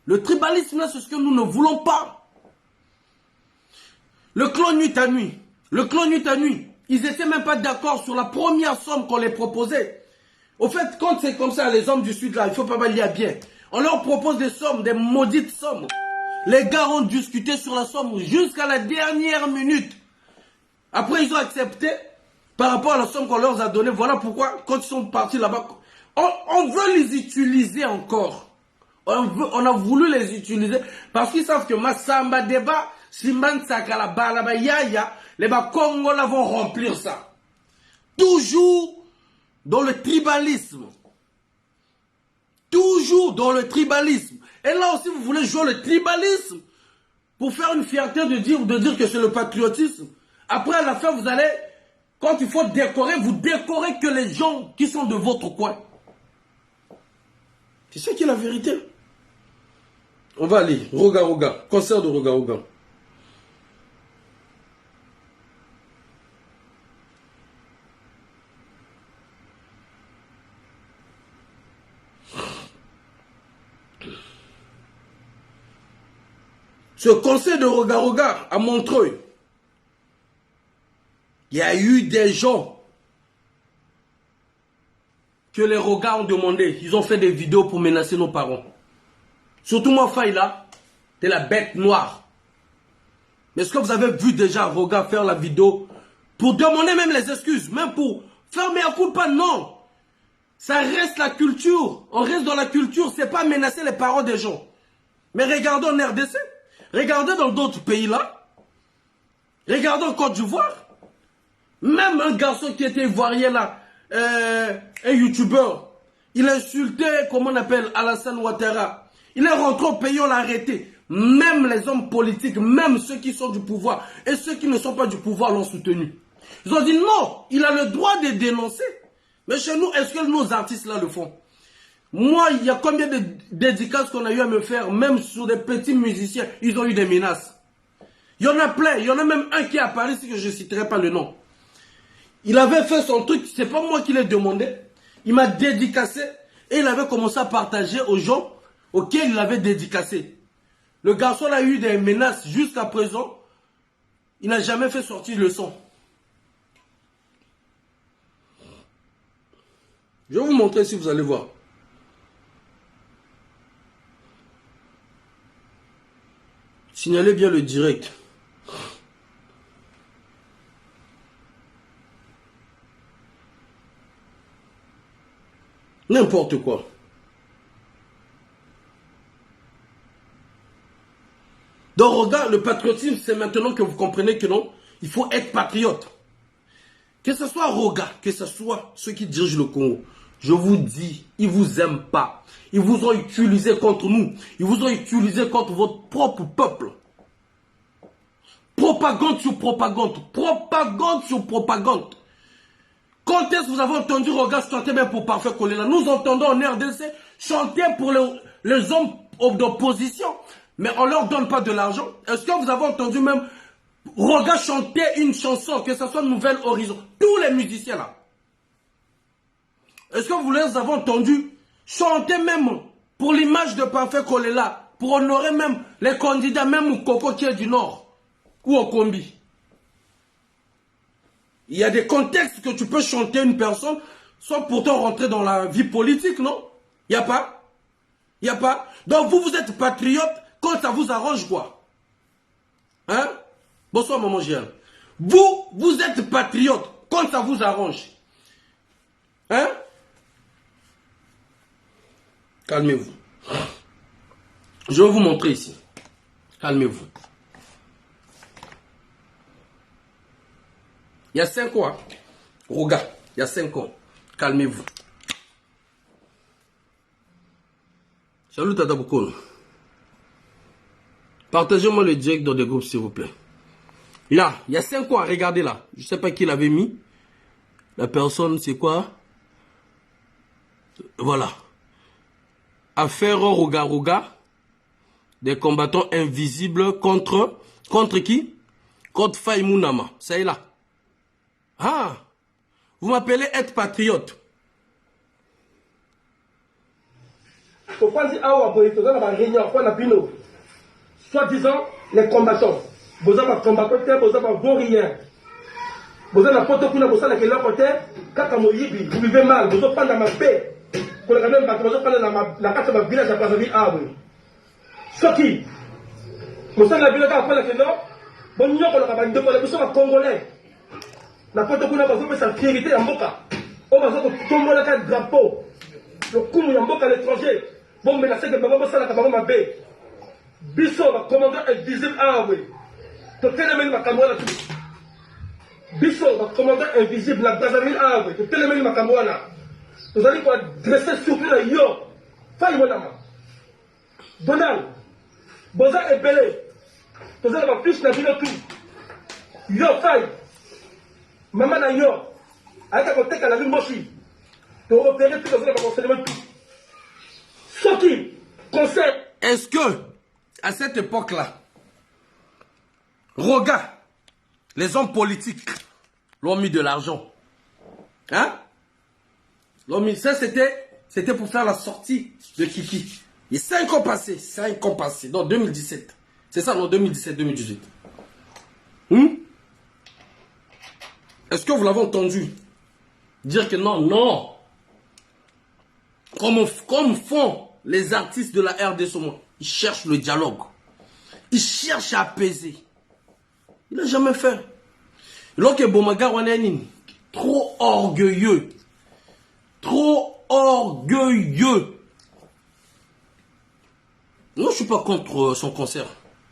Le tribalisme là, c'est ce que nous ne voulons pas. Le clan Nuit à Nuit. Le clan Nuit à Nuit. Ils n'étaient même pas d'accord sur la première somme qu'on les proposait. Au fait, quand c'est comme ça, les hommes du Sud là, il faut pas mal lire bien. On leur propose des sommes, des maudites sommes. Les gars ont discuté sur la somme jusqu'à la dernière minute. Après, ils ont accepté par rapport à la somme qu'on leur a donnée. Voilà pourquoi, quand ils sont partis là-bas, on veut les utiliser encore. On a voulu les utiliser parce qu'ils savent que Massamba Deba, Simban Sakala, Balaba Yaya, les Congolais vont remplir ça. Toujours dans le tribalisme. Toujours dans le tribalisme. Et là aussi, vous voulez jouer le tribalisme pour faire une fierté de dire que c'est le patriotisme. Après, à la fin, vous allez, quand il faut décorer, vous décorez que les gens qui sont de votre coin. C'est ça qui est la vérité. On va aller. Roga Roga. Concert de Roga Roga. Ce concert de Roga Roga à Montreuil, il y a eu des gens que les Roga ont demandé. Ils ont fait des vidéos pour menacer nos parents. Surtout moi, Faye là, t'es la bête noire. Mais est-ce que vous avez vu déjà Roga faire la vidéo pour demander même les excuses, même pour faire mea culpa? Non. Ça reste la culture. On reste dans la culture, c'est pas menacer les parents des gens. Mais regardons en RDC. Regardez dans d'autres pays là. Regardez en Côte d'Ivoire. Même un garçon qui était ivoirien là, un youtubeur, il a insulté, comment on appelle, Alassane Ouattara. Il est rentré au pays, on l'a arrêté. Même les hommes politiques, même ceux qui sont du pouvoir et ceux qui ne sont pas du pouvoir l'ont soutenu. Ils ont dit non, il a le droit de dénoncer. Mais chez nous, est-ce que nos artistes là le font? Moi, il y a combien de dédicaces qu'on a eu à me faire, même sur des petits musiciens, ils ont eu des menaces. Il y en a plein, il y en a même un qui est à Paris, si je ne citerai pas le nom. Il avait fait son truc, c'est pas moi qui l'ai demandé. Il m'a dédicacé et il avait commencé à partager aux gens auxquels il avait dédicacé. Le garçon a eu des menaces jusqu'à présent. Il n'a jamais fait sortir le son. Je vais vous montrer si vous allez voir. Signalez bien le direct. N'importe quoi. Donc regarde, le patriotisme, c'est maintenant que vous comprenez que non, il faut être patriote. Que ce soit Roga, que ce soit ceux qui dirigent le Congo, je vous dis, ils ne vous aiment pas. Ils vous ont utilisé contre nous. Ils vous ont utilisé contre votre propre peuple. Propagande sur propagande. Propagande sur propagande. Quand est-ce que vous avez entendu Roga chanter même pour Parfait Kolela? Nous entendons en RDC chanter pour les hommes d'opposition. Mais on ne leur donne pas de l'argent. Est-ce que vous avez entendu même Roga chanter une chanson, que ce soit Nouvelle Horizon? Tous les musiciens là. Est-ce que vous les avez entendus chanter même pour l'image de Parfait Kolela? pour honorer même les candidats, même au Coco qui est du Nord, ou au Combi. Il y a des contextes que tu peux chanter une personne sans pourtant rentrer dans la vie politique, non? Il n'y a pas? Il n'y a pas? Donc vous êtes patriote quand ça vous arrange, quoi. Hein? Bonsoir, maman Géant. Vous êtes patriote quand ça vous arrange. Hein? Calmez-vous. Je vais vous montrer ici. Calmez-vous. Il y a 5 ans. Regarde, il y a 5 ans. Calmez-vous. Salut Tata Boukoun. Partagez-moi le direct dans des groupes, s'il vous plaît. Là, il y a 5 ans, regardez là. Je ne sais pas qui l'avait mis. La personne, c'est quoi? Voilà. Affaire Roga. Des combattants invisibles contre qui? Contre Faye Mounama. Ça est là. Ah, vous m'appelez être patriote. Soi-disant, les combattants. Vous avez un combattant, vous avez un vaurien. Vous avez un protocole, vous avez un côté. Quand vous vivez mal, vous avez pas dans ma paix. Vous avez même pas la carte de ma village à Brazzaville. Ah oui. Ce qui, vous avez la village à Brazzaville. Bon, nous sommes congolais. La protocole, vous avez sa priorité en Boka. On va tomber le drapeau. Le coup, il y a Boka à l'étranger. Bon, mais la sécurité, vous avez ma paix. Bisso, le commandant invisible, ah oui. Tu télémènes ma caméra là. Bisso, le commandant invisible, la Brazzaville, ah oui. Tu télémènes ma caméra là. Vous allez quoi dresser surtout là, yo. Faille, mon ami. Donald, Boza est belé. Vous allez ma fiche, la ville tout. Yo, faille. Maman, na yo. Avec un côté, la ville mochi. Tu vas opérer tout, vous allez ma tout. Ce qui concerne. Est-ce que, à cette époque-là, Roga, les hommes politiques, l'ont mis de l'argent. Hein? L'ont mis, ça c'était pour faire la sortie de Kiki. Et 5 ans passés, dans 2017. C'est ça, non, 2017-2018. Est-ce que vous l'avez entendu dire que non. Comme font les artistes de la RDC, ils cherchent le dialogue. Ils cherchent à apaiser. Il n'a jamais fait. Donc, Bomaga Wanenine, trop orgueilleux. Trop orgueilleux. Non, je ne suis pas contre son concert.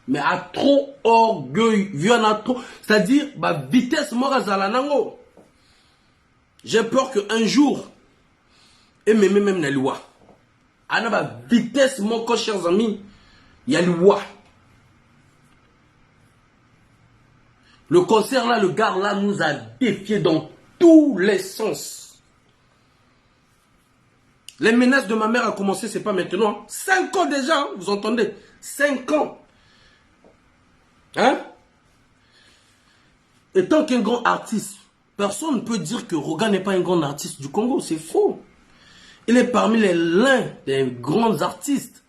Mais à trop orgueilleux. Il y en a trop. C'est-à-dire, vitesse Morazalanango. J'ai peur qu'un jour, et même na loi. À la vitesse, mon corps, chers amis, il y a loi. Le concert là, le gars là nous a défiés dans tous les sens. Les menaces de ma mère ont commencé, c'est pas maintenant. 5 ans déjà, hein, vous entendez? 5 ans. Hein? Et tant qu'un grand artiste, personne ne peut dire que Roga n'est pas un grand artiste du Congo, c'est faux. Il est parmi l'un des grands artistes.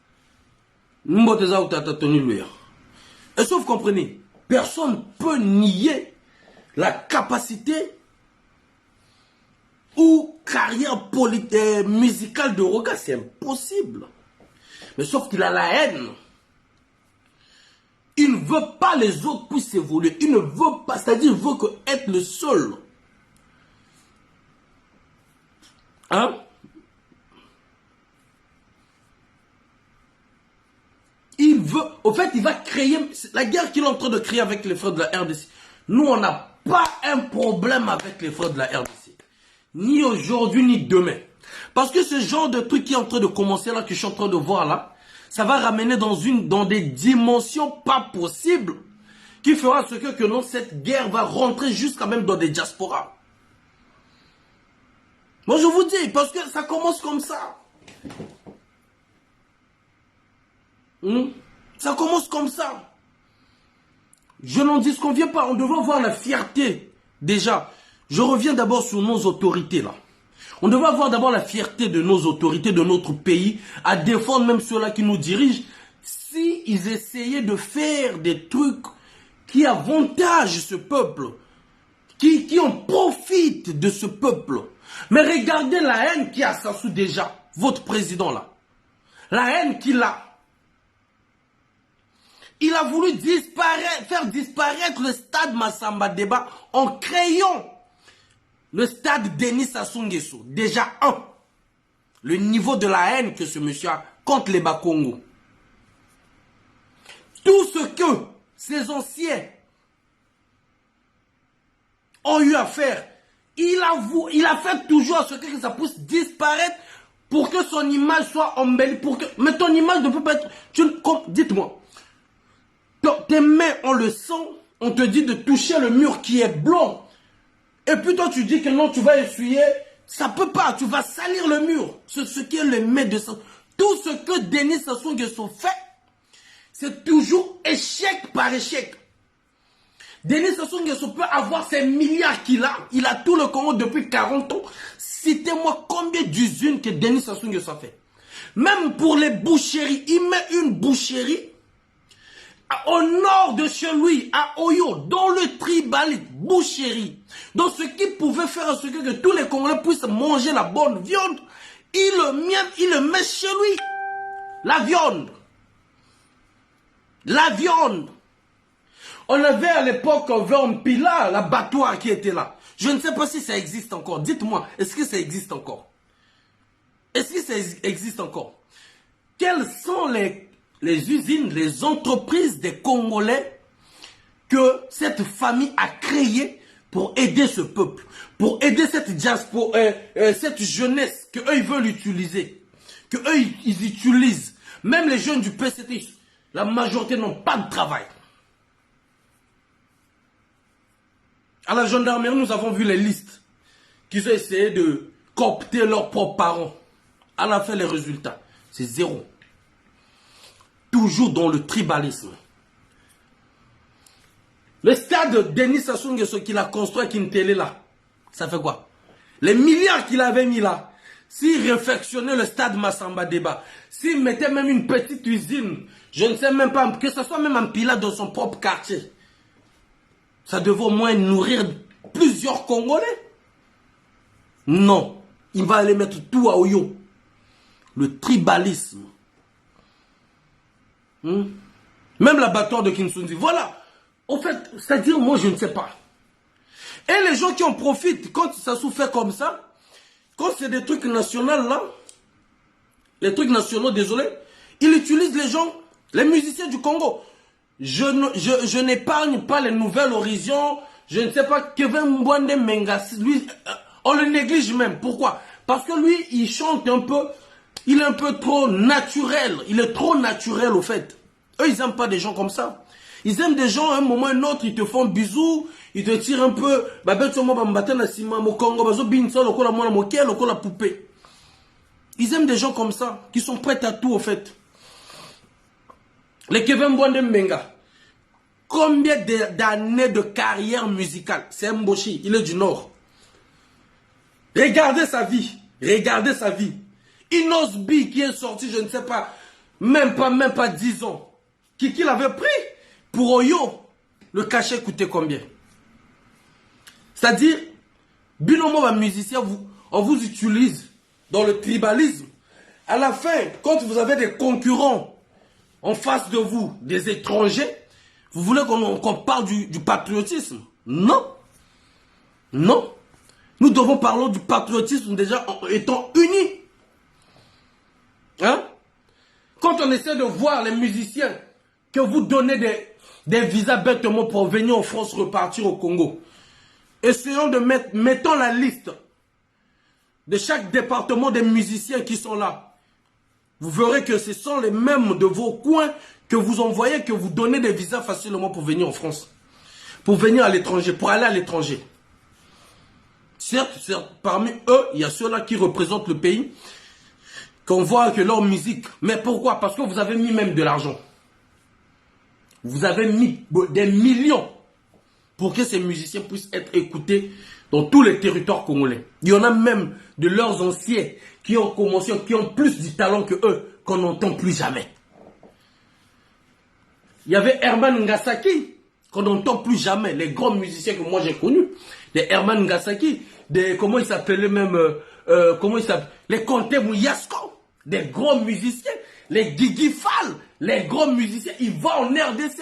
Et sauf, comprenez, personne ne peut nier la capacité ou carrière musicale de Roga. C'est impossible. Mais sauf qu'il a la haine. Il ne veut pas les autres puissent évoluer. Il ne veut pas, c'est-à-dire il veut être le seul. Hein? Il veut, au fait, il va créer, la guerre qu'il est en train de créer avec les frères de la RDC. Nous, on n'a pas un problème avec les frères de la RDC. Ni aujourd'hui, ni demain. Parce que ce genre de truc qui est en train de commencer là, que je suis en train de voir là, ça va ramener dans des dimensions pas possibles, qui fera ce que non, cette guerre va rentrer jusqu'à même dans des diasporas. Moi, je vous dis, parce que ça commence comme ça. Ça commence comme ça. Je n'en disconviens pas. On devrait avoir la fierté. Déjà, je reviens d'abord sur nos autorités là. On devrait avoir d'abord la fierté de nos autorités, de notre pays, à défendre même ceux-là qui nous dirigent. si ils essayaient de faire des trucs qui avantagent ce peuple, qui en profitent de ce peuple. Mais regardez la haine qu'il y a à Sassou déjà, votre président là. La haine qu'il a. Il a voulu faire disparaître le stade Massamba Deba en créant le stade Denis Sassou Nguesso. Déjà le niveau de la haine que ce monsieur a contre les Bakongo. Tout ce que ces anciens ont eu à faire, il a fait toujours à ce que ça puisse disparaître pour que son image soit embellie. Mais ton image ne peut pas être... Dites-moi, tes mains ont le sang, on te dit de toucher le mur qui est blanc. Et puis toi tu dis que non, tu vas essuyer. Ça peut pas, tu vas salir le mur. Ce qui est le maître de ça. Tout ce que Denis Sassou Nguesso fait, c'est toujours échec par échec. Denis Sassou Nguesso peut avoir ces milliards qu'il a. Il a tout le Congo depuis 40 ans. Citez-moi combien d'usines que Denis Sassou Nguesso a fait. Même pour les boucheries, il met une boucherie au nord de chez lui, à Oyo, dans le tribal, boucherie. Donc ce qui pouvait faire ce que tous les Congolais puissent manger la bonne viande, il le met chez lui. La viande. La viande. On avait à l'époque Vampila, l'abattoir qui était là. Je ne sais pas si ça existe encore. Dites-moi, est-ce que ça existe encore? Est-ce que ça existe encore? Quelles sont les usines, les entreprises des Congolais que cette famille a créées pour aider ce peuple, pour aider cette diaspora, cette jeunesse que eux ils veulent utiliser, que eux ils utilisent. Même les jeunes du PCT, la majorité n'ont pas de travail. À la gendarmerie, nous avons vu les listes qu'ils ont essayé de coopter leurs propres parents. À la fin, les résultats, c'est zéro. Toujours dans le tribalisme. Le stade Denis Sassou Nguesso qu'il a construit à Kintélé là, ça fait quoi? Les milliards qu'il avait mis là, s'il réfectionnait le stade Massamba Deba, s'il mettait même une petite usine, je ne sais même pas, que ce soit même un pilote dans son propre quartier, ça devait au moins nourrir plusieurs Congolais. Non, il va aller mettre tout à Oyo. Le tribalisme. Même l'abattoir de Kinshasa. Voilà. En fait, c'est-à-dire, moi, je ne sais pas. Et les gens qui en profitent, quand ça se fait comme ça, quand c'est des trucs nationaux, là, les trucs nationaux, désolé, ils utilisent les gens, les musiciens du Congo. Je n'épargne pas les nouvelles horizons. Je ne sais pas, Kevin Mbwande Menga, lui, on le néglige même. Pourquoi? Parce que lui, il chante un peu, il est un peu trop naturel. Il est trop naturel, au fait. Eux, ils n'aiment pas des gens comme ça. Ils aiment des gens, à un moment ou un autre, ils te font bisous, ils te tirent un peu. Ils aiment des gens comme ça, qui sont prêts à tout, au fait. Les Kevin Mbwande Menga. Combien d'années de carrière musicale? C'est Mboshi, il est du Nord. Regardez sa vie. Regardez sa vie. Inosbi qui est sorti, je ne sais pas, même pas 10 ans. Qui l'avait pris pour Oyo. Le cachet coûtait combien? C'est-à-dire, binomo un musicien, on vous utilise dans le tribalisme. À la fin, quand vous avez des concurrents en face de vous, des étrangers, vous voulez qu'on parle du patriotisme? Non. Non. Nous devons parler du patriotisme déjà en étant unis. Hein? Quand on essaie de voir les musiciens que vous donnez des visas bêtement pour venir en France repartir au Congo, essayons de mettons la liste de chaque département des musiciens qui sont là. Vous verrez que ce sont les mêmes de vos coins que vous envoyez, que vous donnez des visas facilement pour venir en France. Pour venir à l'étranger, pour aller à l'étranger. Certes, parmi eux, il y a ceux-là qui représentent le pays, qu'on voit que leur musique. Mais pourquoi? Parce que vous avez mis même de l'argent. Vous avez mis des millions pour que ces musiciens puissent être écoutés dans tous les territoires congolais. Il y en a même de leurs anciens qui ont commencé, qui ont plus du talent que eux, qu'on n'entend plus jamais. Il y avait Herman Ngasaki, qu'on n'entend plus jamais, les grands musiciens que moi j'ai connus. Les Herman Ngasaki, comment ils s'appelaient même, les Conte Mouyasko, des grands musiciens, les Guigui Fall, les grands musiciens, ils vont en RDC,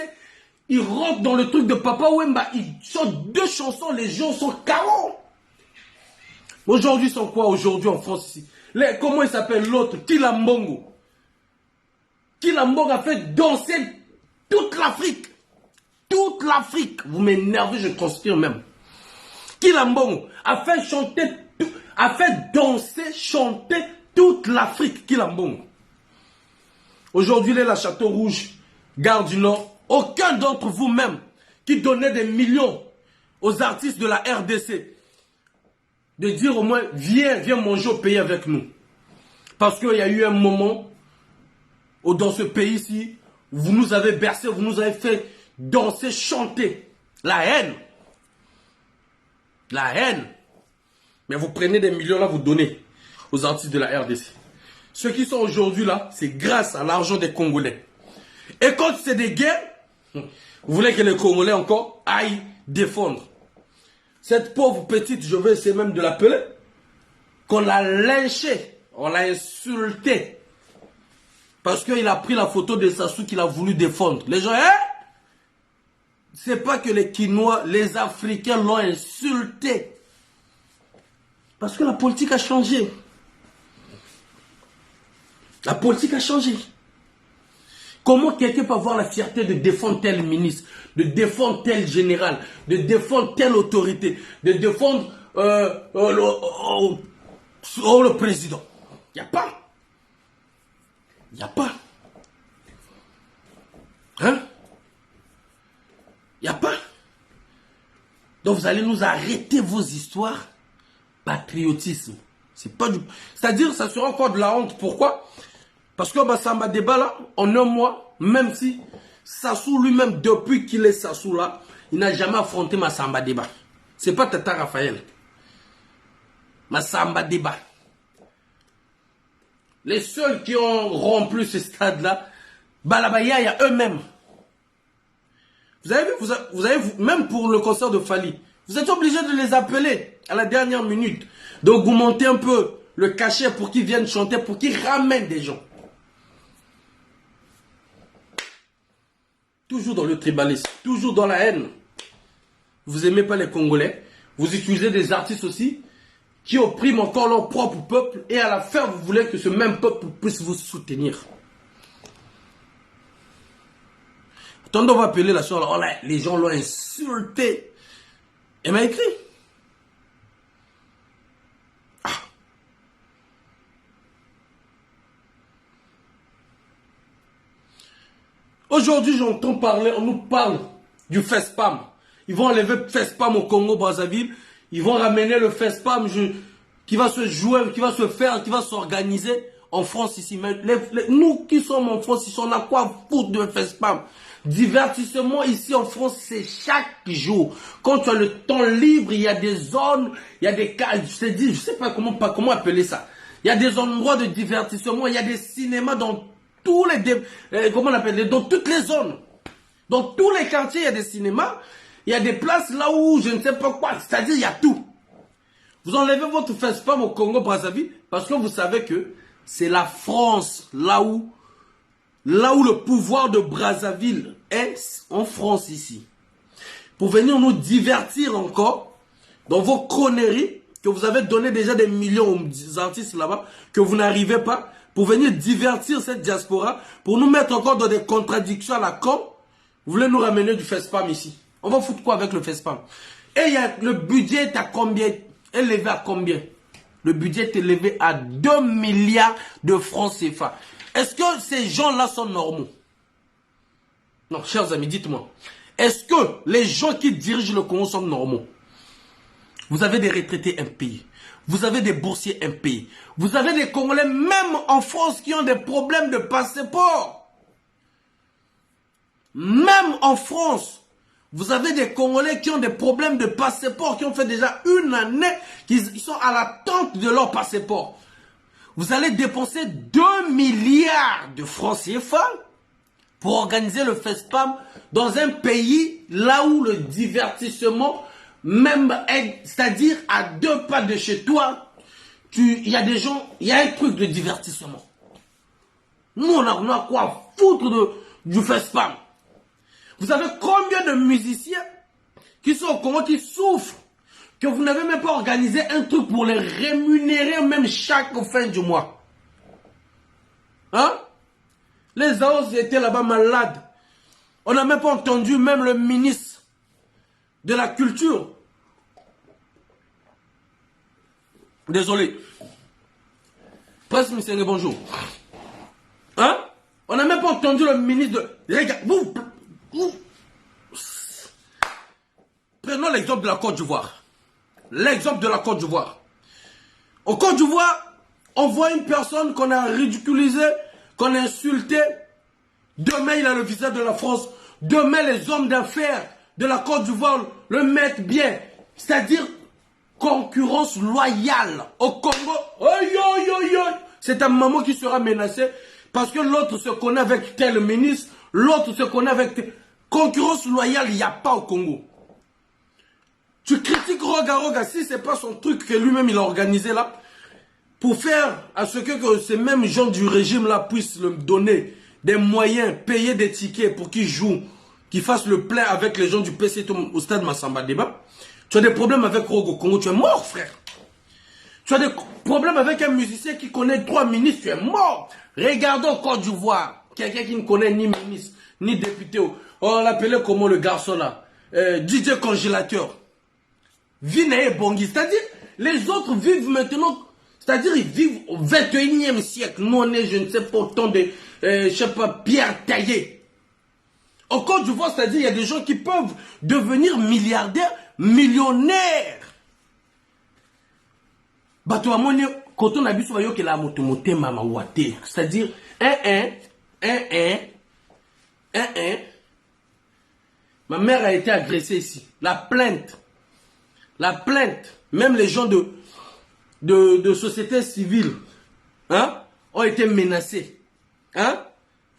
ils rentrent dans le truc de Papa Wemba, ils chantent 2 chansons, les gens sont KO. Aujourd'hui, ils sont quoi aujourd'hui en France ici? Comment il s'appelle l'autre? Kilambongo. Kilambongo a fait danser toute l'Afrique. Toute l'Afrique. Vous m'énervez, je transpire même. Kilambongo a fait chanter, a fait danser, chanter toute l'Afrique. Kilambongo. Aujourd'hui, il est la Château Rouge, Gare du Nord. Aucun d'entre vous même qui donnait des millions aux artistes de la RDC de dire au moins, viens manger au pays avec nous. Parce qu'il y a eu un moment où dans ce pays-ci, vous nous avez bercé, vous nous avez fait danser, chanter. La haine. La haine. Mais vous prenez des millions là, vous donnez aux artistes de la RDC. Ceux qui sont aujourd'hui là, c'est grâce à l'argent des Congolais. Et quand c'est des guerres, vous voulez que les Congolais encore aillent défendre. Cette pauvre petite, je vais essayer même de l'appeler, qu'on l'a lynché, on l'a insulté. Parce qu'il a pris la photo de Sassou qu'il a voulu défendre. Les gens, c'est pas que les Quinois, les Africains l'ont insulté. Parce que la politique a changé. La politique a changé. Comment quelqu'un peut avoir la fierté de défendre tel ministre, de défendre tel général, de défendre telle autorité, de défendre le président? Il n'y a pas. Il n'y a pas. Hein? Il n'y a pas. Donc vous allez nous arrêter vos histoires. Patriotisme. C'est pas du... C'est-à-dire, ça sera encore de la honte. Pourquoi? Parce que Samba Débat là, en un mois, même si Sassou lui-même, depuis qu'il est Sassou là, il n'a jamais affronté Samba Débat. C'est pas Tata Raphaël. Samba Débat. Les seuls qui ont rempli ce stade-là, Balabaya, il y a eux-mêmes. Vous avez vu, même pour le concert de Fali, vous êtes obligé de les appeler à la dernière minute, d'augmenter un peu le cachet pour qu'ils viennent chanter, pour qu'ils ramènent des gens. Toujours dans le tribalisme, toujours dans la haine. Vous n'aimez pas les Congolais, vous utilisez des artistes aussi qui oppriment encore leur propre peuple et à la fin vous voulez que ce même peuple puisse vous soutenir. Attendez, on va appeler la chose, oh là, les gens l'ont insulté. Elle m'a écrit. Aujourd'hui, j'entends parler, on nous parle du FESPAM. Ils vont enlever le FESPAM au Congo-Brazzaville. Ils vont ramener le FESPAM qui va se jouer, qui va se faire, qui va s'organiser en France ici. Mais nous qui sommes en France, ici, on a quoi foutre de FESPAM? Divertissement ici en France, c'est chaque jour. Quand tu as le temps libre, il y a des zones, il y a des cas, je sais pas comment appeler ça. Il y a des endroits de divertissement, il y a des cinémas dans tous les, comment on appelle, dans toutes les zones. Dans tous les quartiers, il y a des cinémas. Il y a des places là où je ne sais pas quoi. C'est-à-dire, il y a tout. Vous enlevez votre FESPAM au Congo-Brazzaville parce que vous savez que c'est la France, là où le pouvoir de Brazzaville est en France ici. Pour venir nous divertir encore dans vos conneries que vous avez donné déjà des millions aux artistes là-bas, que vous n'arrivez pas, pour venir divertir cette diaspora, pour nous mettre encore dans des contradictions à la con, vous voulez nous ramener du FESPAM ici. On va foutre quoi avec le FESPAM? Et le budget est à combien? Élevé à combien? Le budget est élevé à 2 milliards de francs CFA. Est-ce que ces gens-là sont normaux? Non, chers amis, dites-moi. Est-ce que les gens qui dirigent le Congo sont normaux? Vous avez des retraités impayés. Vous avez des boursiers impayés. Vous avez des Congolais, même en France, qui ont des problèmes de passeport. Même en France, vous avez des Congolais qui ont des problèmes de passeport, qui ont fait déjà une année, qu'ils sont à l'attente de leur passeport. Vous allez dépenser 2 milliards de francs CFA pour organiser le FESPAM dans un pays là où le divertissement, même, c'est-à-dire à 2 pas de chez toi, il y a des gens, il y a un truc de divertissement. Nous, on a quoi foutre du FESPAM. Vous savez combien de musiciens qui sont au Congo qui souffrent que vous n'avez même pas organisé un truc pour les rémunérer même chaque fin du mois. Hein? Les AOS étaient là-bas malades. On n'a même pas entendu même le ministre de la Culture. Désolé. Presse Missenge, bonjour. Hein? On n'a même pas entendu le ministre de... Regarde, vous... Prenons l'exemple de la Côte d'Ivoire. L'exemple de la Côte d'Ivoire. En Côte d'Ivoire, on voit une personne qu'on a ridiculisée, qu'on a insultée. Demain, il a le visa de la France. Demain, les hommes d'affaires de la Côte d'Ivoire le mettent bien. C'est-à-dire concurrence loyale. Au Congo, c'est ta maman qui sera menacée parce que l'autre se connaît avec tel ministre, l'autre se connaît avec tel... Concurrence loyale, il n'y a pas au Congo. Tu critiques Roga, si ce n'est pas son truc que lui-même il a organisé là, pour faire à ce que ces mêmes gens du régime là puissent lui donner des moyens, payer des tickets pour qu'il joue, qu'il fasse le plein avec les gens du PC au stade Massamba Débat. Tu as des problèmes avec Rogo Congo, tu es mort frère. Tu as des problèmes avec un musicien qui connaît 3 ministres, tu es mort. Regardons Côte d'Ivoire, quelqu'un qui ne connaît ni ministre, ni député. On l'appelait comment le garçon là, DJ Congélateur. Vinae Bongi, c'est-à-dire les autres vivent maintenant, c'est-à-dire ils vivent au 21e siècle. Nous on est, je ne sais pas, autant de, je sais pas, pierre taillée. En Côte d'Ivoire, c'est-à-dire il y a des gens qui peuvent devenir milliardaires, millionnaires. Bato amone, quand on a vu sur que la motomote mama wate, c'est-à-dire ma mère a été agressée ici. La plainte, même les gens de société civile, hein, ont été menacés. Hein,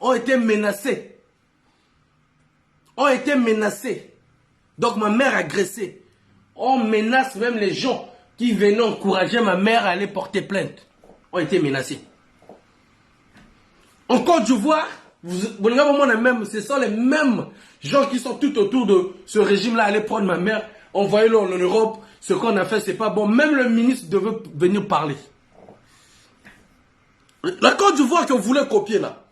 ont été menacés. Donc ma mère agressée. On menace même les gens qui venaient encourager ma mère à aller porter plainte. Ont été menacés. En Côte d'Ivoire, ce sont les mêmes gens qui sont tout autour de ce régime-là, aller prendre ma mère, envoyer-le en Europe. Ce qu'on a fait, c'est pas bon. Même le ministre devait venir parler. La Côte d'Ivoire que vous voulez copier là,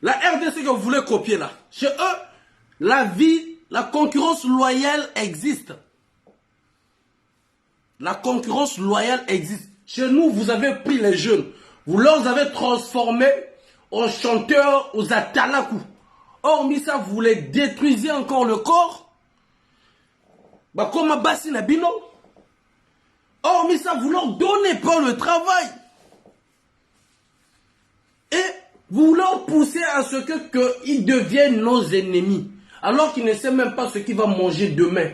la RDC que vous voulez copier là, chez eux, la concurrence loyale existe. La concurrence loyale existe. Chez nous, vous avez pris les jeunes, vous leur avez transformés en chanteurs, aux atalakou. Hormis ça, vous les détruisez encore le corps. Bah, comme à Bassi Nabino. Hormis ça, vous leur donnez pas le travail. Et vous leur poussez à ce qu'ils deviennent nos ennemis. Alors qu'il ne sait même pas ce qu'il va manger demain.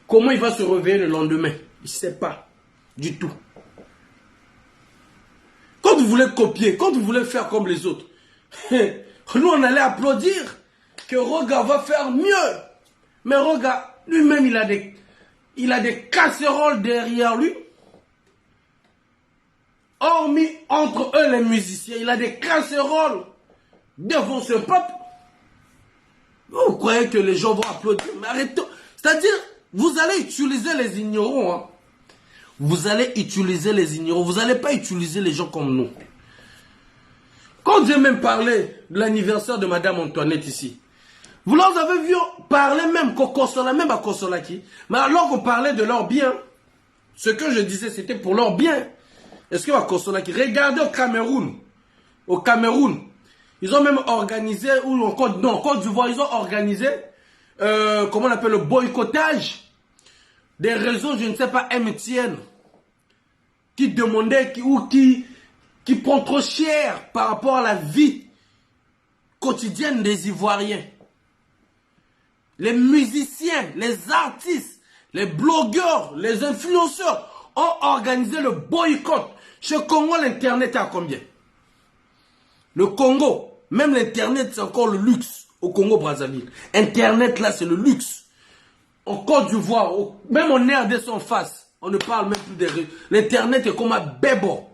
Comment il va se réveiller le lendemain. Il ne sait pas du tout. Quand vous voulez copier, quand vous voulez faire comme les autres, nous on allait applaudir que Roga va faire mieux. Mais Roga, lui-même, il a des casseroles derrière lui. Hormis entre eux les musiciens, il a des casseroles devant ce peuple. Vous croyez que les gens vont applaudir? Mais arrêtez. C'est-à-dire, vous allez utiliser les ignorants. Hein. Vous allez utiliser les ignorants. Vous n'allez pas utiliser les gens comme nous. Quand j'ai même parlé de l'anniversaire de Madame Antoinette ici, vous leur avez vu parler même même à Konsolaki. Mais alors qu'on parlait de leur bien, ce que je disais, c'était pour leur bien. Est-ce que à Konsolaki, regardez au Cameroun, ils ont même organisé, ou en Côte d'Ivoire, ils ont organisé, comment on appelle, le boycottage des réseaux, je ne sais pas, MTN, qui demandaient, qui prend trop cher par rapport à la vie quotidienne des Ivoiriens. Les musiciens, les artistes, les blogueurs, les influenceurs ont organisé le boycott. Chez Congo, l'Internet est à combien? Le Congo, même l'Internet, c'est encore le luxe. au Congo-Brazzaville. Internet, là, c'est le luxe. En Côte d'Ivoire, même en RDC en face, on ne parle même plus de... L'Internet est comme un bébo.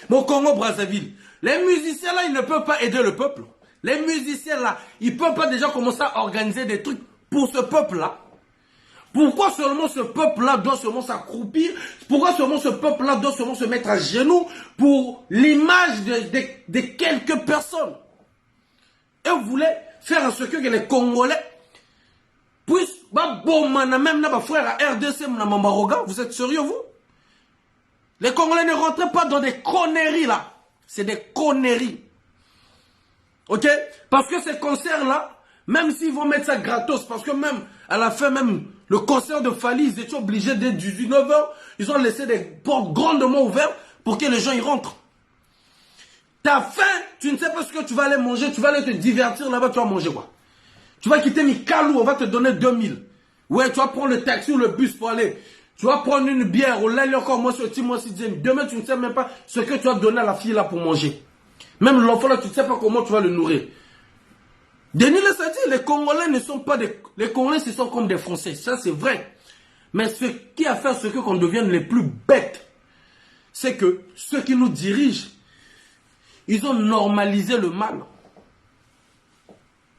Mais au Congo-Brazzaville, les musiciens, là, ils ne peuvent pas aider le peuple. Les musiciens, là, ils ne peuvent pas déjà commencer à organiser des trucs pour ce peuple-là. Pourquoi seulement ce peuple-là doit seulement s'accroupir? Pourquoi seulement ce peuple-là doit seulement se mettre à genoux pour l'image de quelques personnes? Et vous voulez faire en ce que les Congolais puissent, même nos frères à RDC, vous êtes sérieux, vous? Les Congolais ne rentrent pas dans des conneries, là. C'est des conneries. Ok? Parce que ces concerts-là, même s'ils vont mettre ça gratos, parce que même, à la fin, même, le concert de Fali, ils étaient obligés dès 19h, ils ont laissé des portes grandement ouvertes pour que les gens y rentrent. T'as faim, tu ne sais pas ce que tu vas aller manger, tu vas aller te divertir là-bas, tu vas manger quoi? Tu vas quitter Mikalou, on va te donner 2000. Ouais, tu vas prendre le taxi ou le bus pour aller. Tu vas prendre une bière, ou là, encore, moi, demain, tu ne sais même pas ce que tu vas donner à la fille là pour manger. Même l'enfant là, tu ne sais pas comment tu vas le nourrir. Denis le a dit, les Congolais ne sont pas des... Les Congolais, ce sont comme des Français. Ça, c'est vrai. Mais ce qui a fait ce qu'on devienne les plus bêtes, c'est que ceux qui nous dirigent, ils ont normalisé le mal.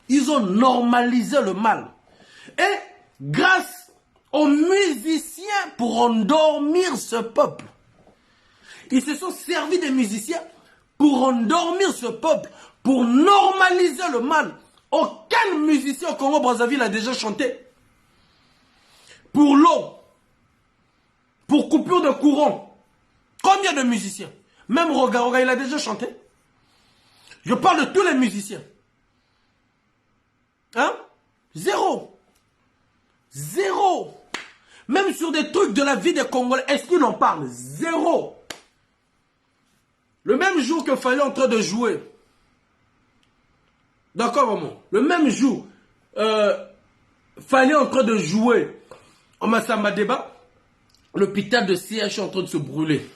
Ils ont normalisé le mal. Et grâce aux musiciens pour endormir ce peuple, ils se sont servis des musiciens pour endormir ce peuple, pour normaliser le mal. Aucun musicien au Congo-Brazzaville a déjà chanté. Pour l'eau, pour coupure de courant, combien de musiciens? Même Roga, il a déjà chanté. Je parle de tous les musiciens. Hein? Zéro. Zéro. Même sur des trucs de la vie des Congolais, est-ce qu'ils en parlent? Zéro. Le même jour que Fali est en train de jouer, d'accord, maman? Le même jour, Fali est en train de jouer en Massamba Débat, l'hôpital de CH est en train de se brûler.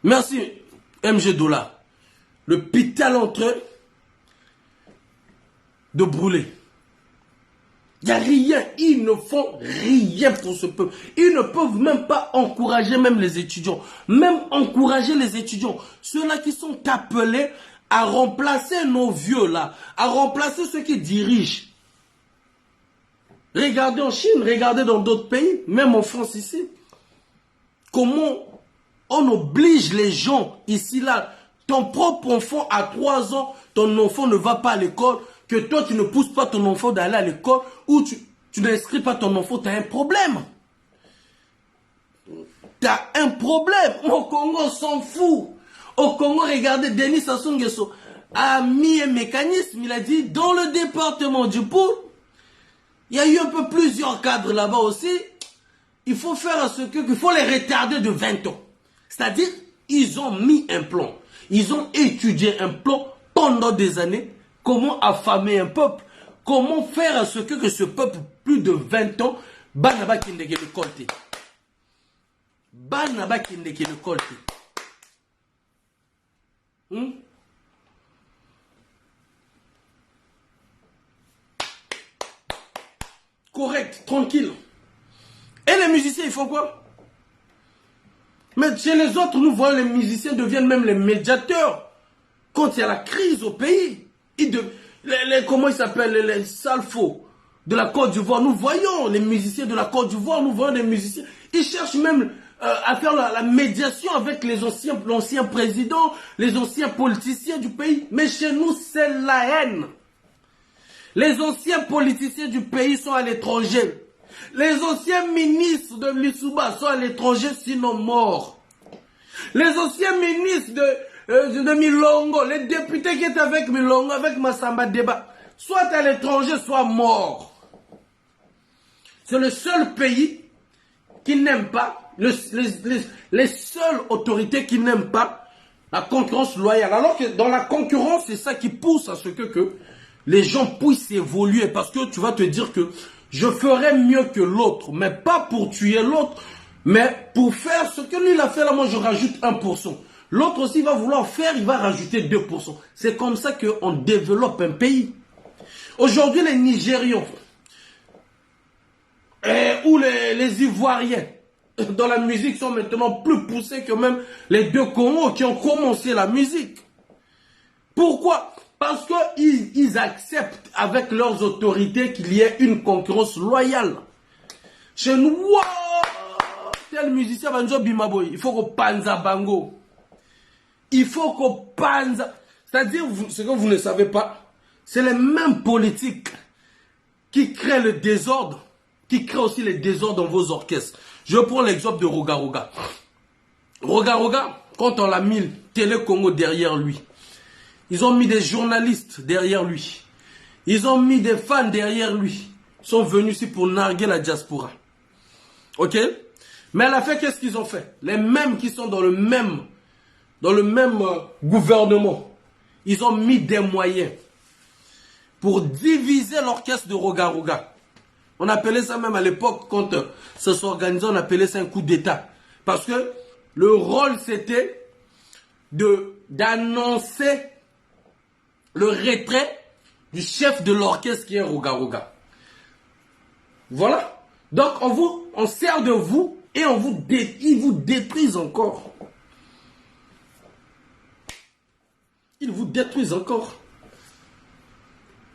Merci, MG Dollar. L'hôpital est en train de brûler. Il n'y a rien. Ils ne font rien pour ce peuple. Ils ne peuvent même pas encourager même les étudiants. Même encourager les étudiants. Ceux-là qui sont appelés à remplacer nos vieux là. À remplacer ceux qui dirigent. Regardez en Chine, regardez dans d'autres pays, même en France ici. Comment on oblige les gens ici là. Ton propre enfant à 3 ans, ton enfant ne va pas à l'école. Que toi, tu ne pousses pas ton enfant d'aller à l'école ou tu n'inscris pas ton enfant, tu as un problème. Tu as un problème. Au Congo, on s'en fout. Au Congo, regardez, Denis Sassou Nguesso a mis un mécanisme. Il a dit, dans le département du Poul, il y a eu un peu plusieurs cadres là-bas aussi. Il faut faire ce qu'il faut les retarder de 20 ans. C'est-à-dire, ils ont mis un plan. Ils ont étudié un plan pendant des années. Comment affamer un peuple? Comment faire à ce que ce peuple, plus de 20 ans, Banaba Kindeke le colté. Banaba Kindeke le colté. Correct, tranquille. Et les musiciens, ils font quoi? Mais chez les autres, nous voyons les musiciens deviennent même les médiateurs. Quand il y a la crise au pays. Comment ils s'appellent, les salfos de la Côte d'Ivoire, nous voyons les musiciens de la Côte d'Ivoire, nous voyons les musiciens, ils cherchent même à faire la médiation avec l'ancien président, les anciens politiciens du pays, mais chez nous c'est la haine. Les anciens politiciens du pays sont à l'étranger, les anciens ministres de Lissouba sont à l'étranger sinon morts, les anciens ministres de Milongo, les députés qui étaient avec Milongo, avec Massamba Débat, soit à l'étranger, soit morts. C'est le seul pays qui n'aime pas, les seules autorités qui n'aiment pas la concurrence loyale. Alors que dans la concurrence, c'est ça qui pousse à ce que les gens puissent évoluer. Parce que tu vas te dire que je ferai mieux que l'autre, mais pas pour tuer l'autre, mais pour faire ce que lui il a fait là, moi je rajoute 1%. L'autre aussi va vouloir faire, il va rajouter 2%. C'est comme ça qu'on développe un pays. Aujourd'hui, les Nigérians ou les Ivoiriens dans la musique sont maintenant plus poussés que même les deux Congos qui ont commencé la musique. Pourquoi? Parce qu'ils acceptent avec leurs autorités qu'il y ait une concurrence loyale. Chez nous, wow, tel musicien Banjo Bimaboy, il faut qu'on panza bango. Il faut qu'on panza. C'est-à-dire, ce que vous ne savez pas, c'est les mêmes politiques qui créent le désordre, qui créent aussi les désordres dans vos orchestres. Je prends l'exemple de Roga Roga. Roga Roga, quand on l'a mis Télé Congo derrière lui, ils ont mis des journalistes derrière lui. Ils ont mis des fans derrière lui. Ils sont venus ici pour narguer la diaspora. Ok? Mais à la fin, qu'est-ce qu'ils ont fait? Les mêmes qui sont dans le même gouvernement, ils ont mis des moyens pour diviser l'orchestre de Roga Roga. On appelait ça même à l'époque, quand ça s'organisait, on appelait ça un coup d'État. Parce que le rôle, c'était d'annoncer le retrait du chef de l'orchestre qui est Roga Roga. Voilà. Donc, on sert de vous et ils vous détruisent encore. Ils vous détruisent encore.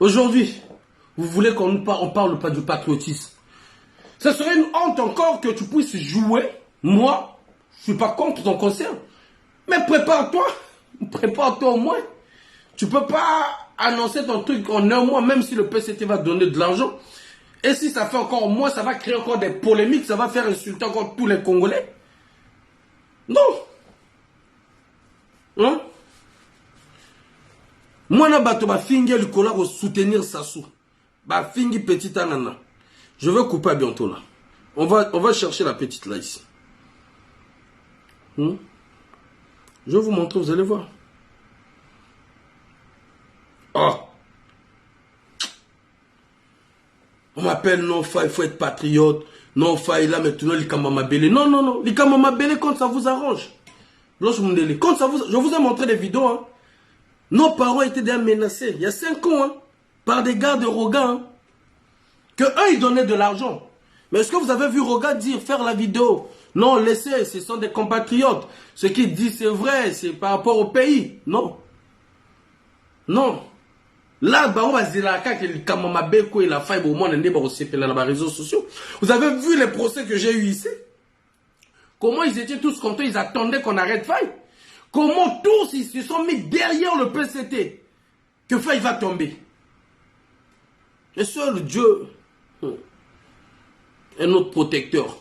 Aujourd'hui, vous voulez qu'on parle pas du patriotisme. Ce serait une honte encore que tu puisses jouer. Moi, je suis pas contre ton concert. Mais prépare-toi au moins. Tu peux pas annoncer ton truc en un mois, même si le PCT va donner de l'argent. Et si ça fait encore un mois, ça va créer encore des polémiques, ça va faire insulter encore tous les Congolais. Non. Hein? Moi, na bato ba fingi le kola pour soutenir Sassou. Ba fingi petite anana. Je vais couper bientôt là. On va chercher la petite là ici. Je vais vous montrer, vous allez voir. Oh. On m'appelle non, il faut être patriote. Non, il a maintenant l'Ikamama Bélé. Non, non, non. L'Ikamama Bélé, quand ça vous arrange. Quand ça vous, je vous ai montré des vidéos. Hein. Nos parents étaient déjà menacés. Il y a 5 ans. Hein, par des gars de Roga. Hein, que eux, ils donnaient de l'argent. Mais est-ce que vous avez vu Roga dire, faire la vidéo? Non, laissez, ce sont des compatriotes. Ce qu'ils disent, c'est vrai, c'est par rapport au pays. Non. Non. Là, on va dire que le Kamamabeko et la faille au monde dans les réseaux sociaux. Vous avez vu les procès que j'ai eu ici? Comment ils étaient tous contents, ils attendaient qu'on arrête Faye. Comment tous ils se sont mis derrière le PCT que Faye va tomber. Et seul Dieu est notre protecteur.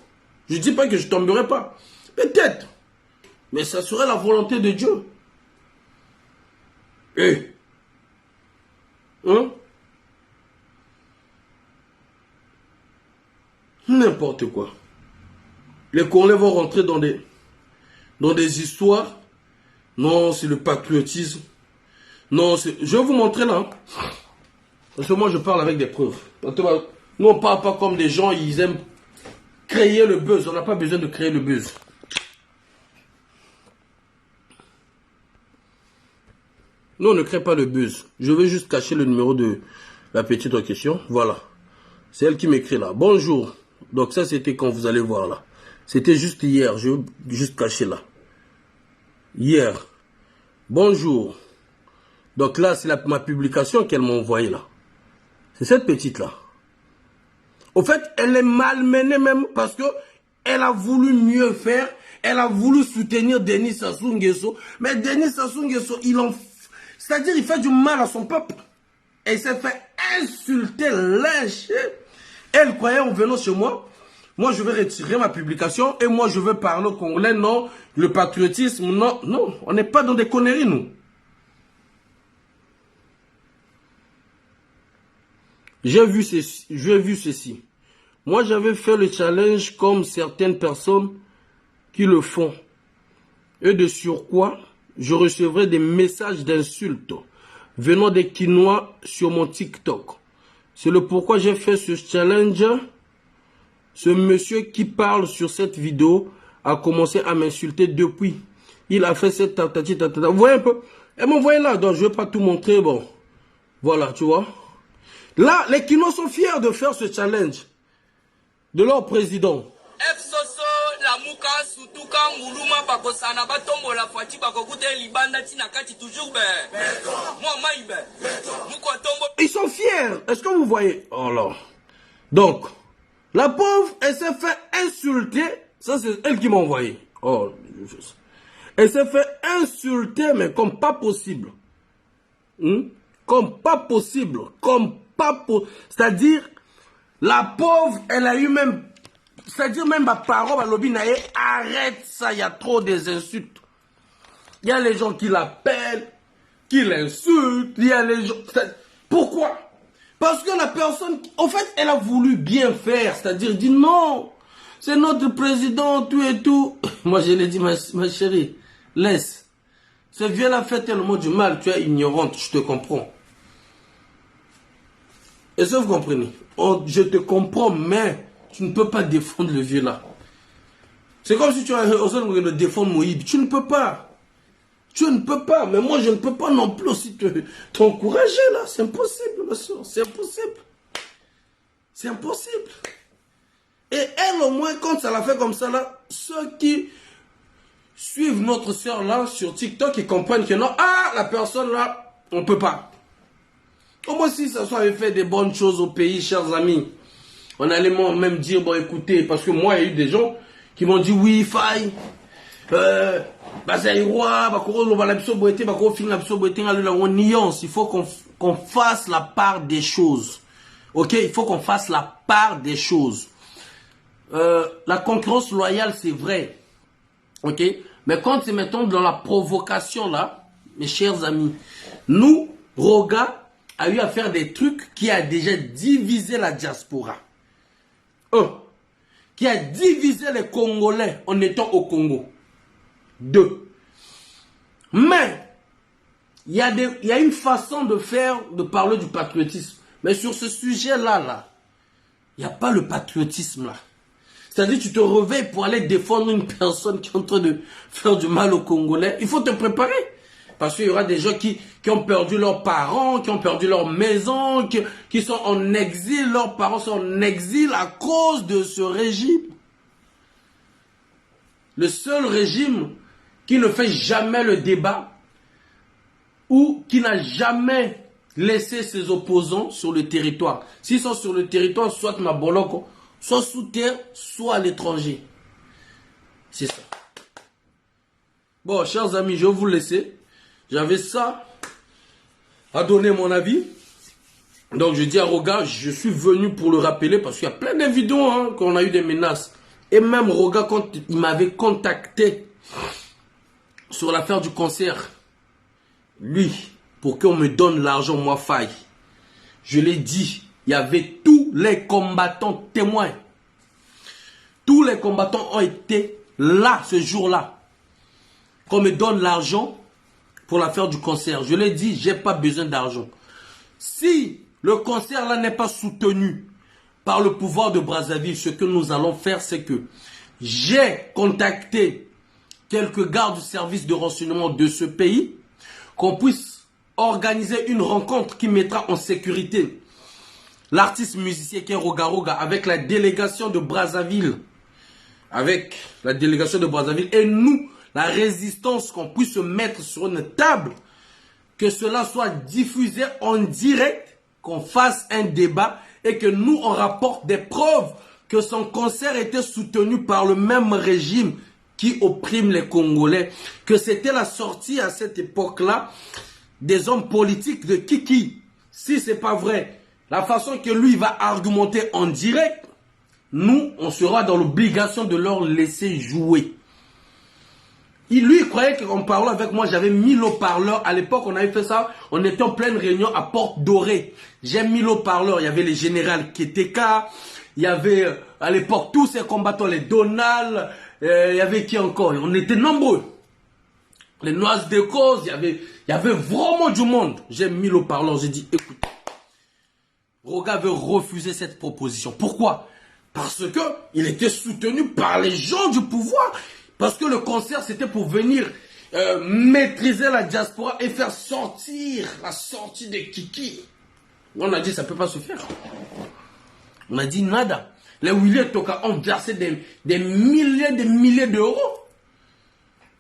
Je ne dis pas que je ne tomberai pas. Peut-être. Mais ça serait la volonté de Dieu. Et n'importe quoi. Les Congolais vont rentrer dans des histoires. Non, c'est le patriotisme. Non, c'est... Je vais vous montrer là. Parce que moi, je parle avec des preuves. Nous, on ne parle pas comme des gens, ils aiment créer le buzz. On n'a pas besoin de créer le buzz. Nous, on ne crée pas le buzz. Je vais juste cacher le numéro de la petite en question. Voilà. C'est elle qui m'écrit là. Bonjour. Donc ça, c'était quand vous allez voir là. C'était juste hier. Je vais juste cacher là. Hier. Bonjour. Donc là, c'est ma publication qu'elle m'a envoyée là. C'est cette petite là. Au fait, elle est malmenée même parce que elle a voulu mieux faire. Elle a voulu soutenir Denis Sassou Nguesso. Mais Denis Sassou Nguesso, c'est-à-dire, il fait du mal à son peuple. Et il s'est fait insulter, lyncher. Elle croyait en venant chez moi. Moi, je vais retirer ma publication. Et moi, je vais parler au Congolais. Non, le patriotisme, non. Non, on n'est pas dans des conneries, nous. J'ai vu ceci. Moi, j'avais fait le challenge comme certaines personnes qui le font. Et de surcroît, je recevrai des messages d'insultes venant des Quinois sur mon TikTok. C'est le pourquoi j'ai fait ce challenge. Ce monsieur qui parle sur cette vidéo a commencé à m'insulter depuis. Il a fait cette tatati. Vous voyez un peu? Et bon, voyez là, donc je ne vais pas tout montrer. Bon, voilà, tu vois. Là, les Kino sont fiers de faire ce challenge de leur président. La muka surtout quand Moulouma bakosana batombo la fati bakokuta libanda tina kati toujours moi maïbe muko tombo. Ils sont fiers. Est-ce que vous voyez? Oh là. Donc, la pauvre, elle s'est fait insulter. Ça, c'est elle qui m'a envoyé. Oh, elle s'est fait insulter, mais comme pas possible. Comme pas possible. Comme pas possible. C'est-à-dire, la pauvre, elle a eu même... C'est-à-dire même ma parole à Lobi Naye, arrête ça, il y a trop des insultes. Il y a les gens qui l'appellent, qui l'insultent, il y a les gens... Pourquoi? Parce que la personne, en fait, elle a voulu bien faire, c'est-à-dire dit non, c'est notre président, tout et tout. Moi, je l'ai dit, ma chérie, laisse. Ce vieux-là fait tellement du mal, tu es ignorante, je te comprends. Est-ce que vous comprenez? Je te comprends, mais tu ne peux pas défendre le vieux-là. C'est comme si tu as osé de défendre Moïse. Tu ne peux pas. Tu ne peux pas. Mais moi, je ne peux pas non plus aussi t'encourager là. C'est impossible, ma soeur. C'est impossible. C'est impossible. Et elle, au moins, quand ça l'a fait comme ça là, ceux qui suivent notre soeur là sur TikTok, ils comprennent que non, ah, la personne là, on ne peut pas. Au moins, si ça soit fait des bonnes choses au pays, chers amis, on allait même dire, bon, écoutez, parce que moi, il y a eu des gens qui m'ont dit, oui, faille, il faut qu'on fasse la part des choses. Ok, il faut qu'on fasse la part des choses. La concurrence loyale, c'est vrai. Ok, mais quand c'est mettons dans la provocation là, mes chers amis, nous, Roga a eu à faire des trucs qui a déjà divisé la diaspora. Qui a divisé les Congolais en étant au Congo. 2. Mais, il y a une façon de faire, de parler du patriotisme. Mais sur ce sujet-là, il n'y a pas le patriotisme là. C'est-à-dire, tu te réveilles pour aller défendre une personne qui est en train de faire du mal aux Congolais. Il faut te préparer. Parce qu'il y aura des gens qui ont perdu leurs parents, qui ont perdu leur maison, qui sont en exil. Leurs parents sont en exil à cause de ce régime. Le seul régime qui ne fait jamais le débat ou qui n'a jamais laissé ses opposants sur le territoire. S'ils sont sur le territoire, soit Maboloko, soit sous terre, soit à l'étranger. C'est ça. Bon, chers amis, je vais vous laisser. J'avais ça à donner mon avis. Donc je dis à Roga, je suis venu pour le rappeler parce qu'il y a plein de vidéos qu'on a eu des menaces. Et même Roga, quand il m'avait contacté sur l'affaire du concert, lui, pour qu'on me donne l'argent, moi faille. Je l'ai dit, il y avait tous les combattants témoins. Tous les combattants ont été là ce jour-là. Qu'on me donne l'argent pour l'affaire du concert. Je l'ai dit, j'ai pas besoin d'argent. Si le concert là n'est pas soutenu par le pouvoir de Brazzaville, ce que nous allons faire, c'est que j'ai contacté quelques gardes du service de renseignement de ce pays, qu'on puisse organiser une rencontre qui mettra en sécurité l'artiste musicien qui est Roga Roga avec la délégation de Brazzaville. Avec la délégation de Brazzaville et nous, la résistance, qu'on puisse se mettre sur une table, que cela soit diffusé en direct, qu'on fasse un débat et que nous, on rapporte des preuves que son concert était soutenu par le même régime qui opprime les Congolais, que c'était la sortie à cette époque-là des hommes politiques de Kiki. Si c'est pas vrai, la façon que lui va argumenter en direct, nous, on sera dans l'obligation de leur laisser jouer. Lui, il croyait qu'en parlant avec moi, j'avais mis l'eau-parleur. À l'époque, on avait fait ça. On était en pleine réunion à Porte Dorée. J'ai mis l'eau-parleur. Il y avait les généraux Keteka. Il y avait, à l'époque, tous ces combattants, les Donald. Il y avait qui encore? On était nombreux. Les Noises de Cause. Il y avait vraiment du monde. J'ai mis l'eau-parleur. J'ai dit, écoute, Roga veut refuser cette proposition. Pourquoi? Parce que il était soutenu par les gens du pouvoir. Parce que le concert, c'était pour venir maîtriser la diaspora et faire sortir la sortie des kiki. On a dit ça ne peut pas se faire. On a dit nada. Les Williers Toka ont versé des milliers d'euros.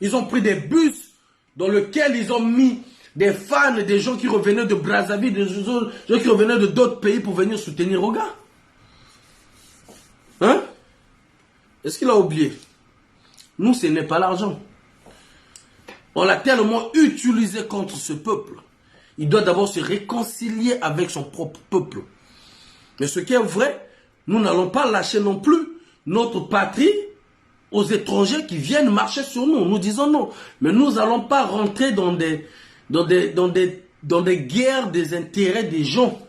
Ils ont pris des bus dans lesquels ils ont mis des fans, des gens qui revenaient de Brazzaville, des gens qui revenaient de d'autres pays pour venir soutenir au gars. Hein? Est-ce qu'il a oublié? Nous, ce n'est pas l'argent. On l'a tellement utilisé contre ce peuple. Il doit d'abord se réconcilier avec son propre peuple. Mais ce qui est vrai, nous n'allons pas lâcher non plus notre patrie aux étrangers qui viennent marcher sur nous. Nous disons non. Mais nous n'allons pas rentrer dans des guerres des intérêts des gens.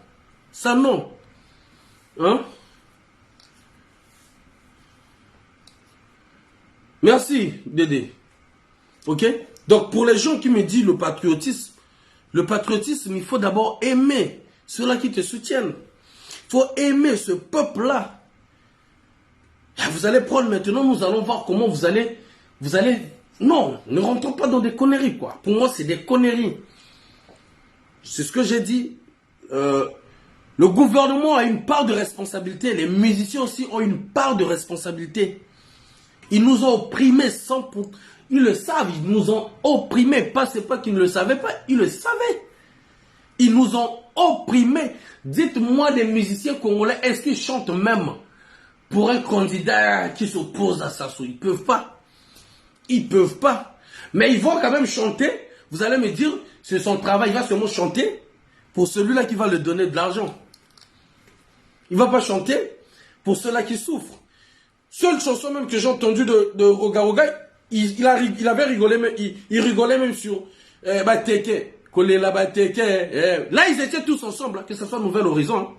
Ça non. Hein? Merci, Dédé. Ok? Donc, pour les gens qui me disent le patriotisme, il faut d'abord aimer ceux-là qui te soutiennent. Il faut aimer ce peuple-là. Vous allez prendre maintenant, nous allons voir comment vous allez... Non, ne rentrons pas dans des conneries, quoi. Pour moi, c'est des conneries. C'est ce que j'ai dit. Le gouvernement a une part de responsabilité. Les musiciens aussi ont une part de responsabilité. Ils nous ont opprimés sans... Ils le savent, ils nous ont opprimés. C'est pas qu'ils ne le savaient pas, ils le savaient. Ils nous ont opprimés. Dites-moi des musiciens congolais, est-ce qu'ils chantent même pour un candidat qui s'oppose à Sassou? Ils peuvent pas. Ils peuvent pas. Mais ils vont quand même chanter. Vous allez me dire, c'est son travail, il va seulement chanter pour celui-là qui va lui donner de l'argent. Il va pas chanter pour ceux-là qui souffrent. Seule chanson même que j'ai entendue de Roga Roga, il avait rigolé, mais il rigolait même sur Bateke. Là, ils étaient tous ensemble, que ce soit Nouvel Horizon.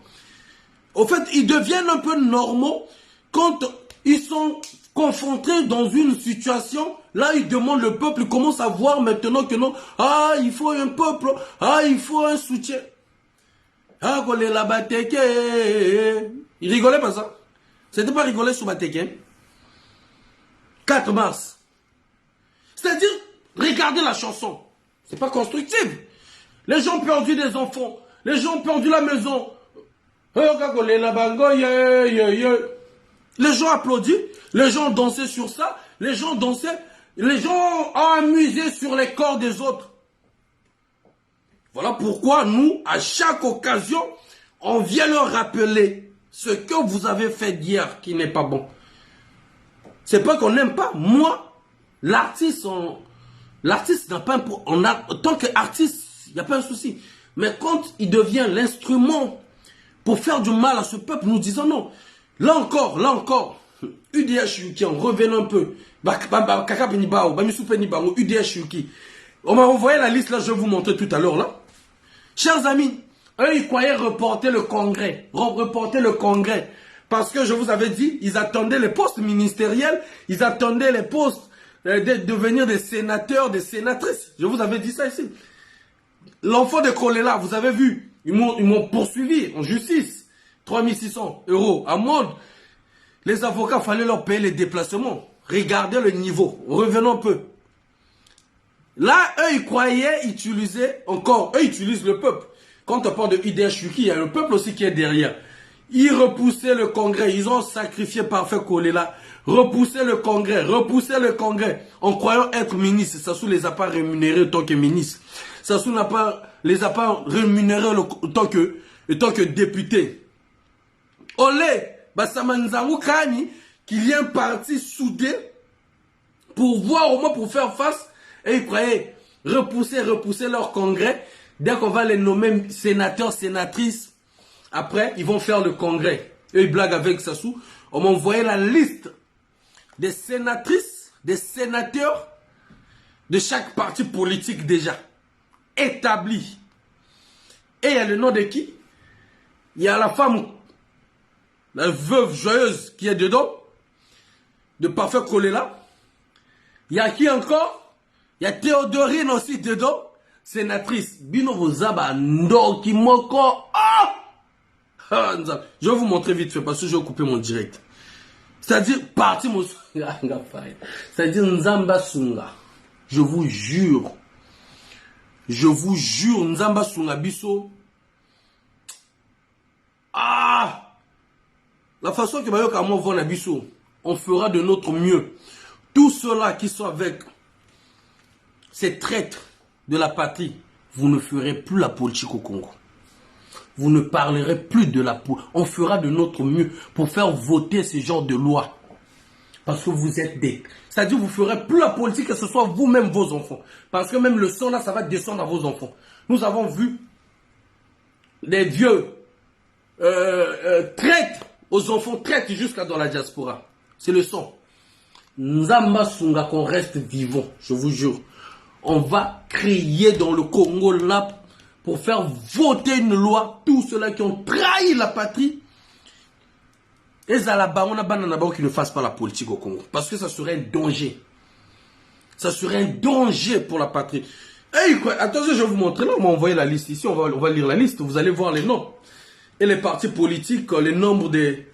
Au fait, ils deviennent un peu normaux quand ils sont confrontés dans une situation. Là, ils demandent le peuple, ils commencent à voir maintenant que non. Ah, il faut un peuple. Ah, il faut un soutien. Ah, la Bateke. Ils rigolaient pas ça. C'était pas rigoler sur Bateke. 4 mars. C'est-à-dire, regardez la chanson. C'est pas constructif. Les gens ont perdu des enfants. Les gens ont perdu la maison. Les gens applaudissent. Les gens dansaient sur ça. Les gens dansaient. Les gens ont amusé sur les corps des autres. Voilà pourquoi nous, à chaque occasion, on vient leur rappeler ce que vous avez fait hier qui n'est pas bon. C'est pas qu'on n'aime pas. Moi, l'artiste n'a pas en tant qu'artiste, il n'y a pas un souci. Mais quand il devient l'instrument pour faire du mal à ce peuple, nous disons non. Là encore, UDH Yuki, on revient un peu. UDH Yuki. On m'a envoyé la liste là, je vais vous montrer tout à l'heure là. Chers amis, eux ils croyaient reporter le congrès. Parce que je vous avais dit, ils attendaient les postes ministériels, ils attendaient les postes de devenir des sénateurs, des sénatrices. Je vous avais dit ça ici. L'enfant de Kolela, vous avez vu, ils m'ont poursuivi en justice. 3600 € amende. Les avocats, il fallait leur payer les déplacements. Regardez le niveau. Revenons un peu. Là, eux, ils croyaient utiliser encore. Eux, ils utilisent le peuple. Quand on parle de IDH Yuki, il y a le peuple aussi qui est derrière. Ils repoussaient le congrès. Ils ont sacrifié Parfait Kolela. Repousser le congrès, en croyant être ministre. Sassou les a pas rémunérés en tant que ministre. Sassou les a pas rémunérés en tant que député. Olé, Bassamanzangou Kani, qu'il y ait un parti soudé pour voir au moins pour faire face. Et ils croyaient repousser leur congrès. Dès qu'on va les nommer sénateurs, sénatrices, après, ils vont faire le congrès. Et ils blaguent avec Sassou. On m'a envoyé la liste des sénatrices, des sénateurs de chaque parti politique déjà établi. Et il y a le nom de qui? Il y a la femme, la veuve joyeuse qui est dedans, de Parfait Kolela. Il y a qui encore? Il y a Théodorine aussi dedans, sénatrice. Bino Vozaba Ndoki Moko. Je vais vous montrer vite fait parce que je vais couper mon direct. C'est-à-dire, parti mon... C'est-à-dire Nzamba Sunga. Je vous jure. Je vous jure, Nzamba Sungabiso. Ah! La façon que Bayoka moi voit Nabiso, on fera de notre mieux. Tous ceux-là qui sont avec ces traîtres de la patrie, vous ne ferez plus la politique au Congo. Vous ne parlerez plus de la politique. On fera de notre mieux pour faire voter ce genre de loi. Parce que vous êtes des... C'est-à-dire que vous ne ferez plus la politique, que ce soit vous-même, vos enfants. Parce que même le sang là, ça va descendre à vos enfants. Nous avons vu des vieux traîtres aux enfants, traîtres jusqu'à dans la diaspora. C'est le sang. Nzamba Sunga, qu'on reste vivant, je vous jure. On va créer dans le Congo là pour faire voter une loi, tous ceux-là qui ont trahi la patrie. Et Zalaba, on a banana qui ne fassent pas la politique au Congo. Parce que ça serait un danger. Ça serait un danger pour la patrie. Hey, attention, je vais vous montrer là. On m'a envoyé la liste ici. On va lire la liste. Vous allez voir les noms. Et les partis politiques, les nombres des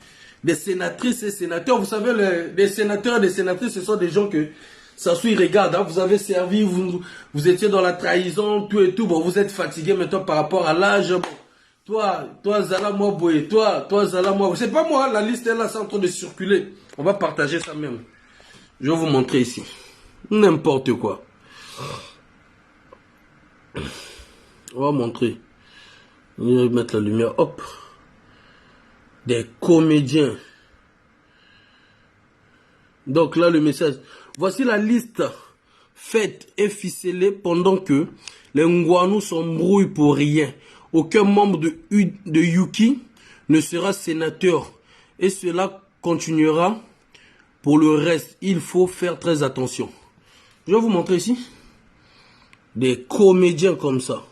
sénatrices et sénateurs. Vous savez, les sénateurs et les sénatrices, ce sont des gens que ça suit, regarde, hein, vous avez servi, vous étiez dans la trahison, tout et tout. Bon, vous êtes fatigué maintenant par rapport à l'âge. Bon, toi, Zala, moi, Boye, toi, Zala, moi. C'est pas moi, la liste est là, c'est en train de circuler. On va partager ça même. Je vais vous montrer ici. N'importe quoi. On va montrer. On va mettre la lumière. Hop. Des comédiens. Donc là, le message. Voici la liste faite et ficelée pendant que les Ngwanous s'embrouillent pour rien. Aucun membre de Yuki ne sera sénateur. Et cela continuera pour le reste. Il faut faire très attention. Je vais vous montrer ici. Des comédiens comme ça.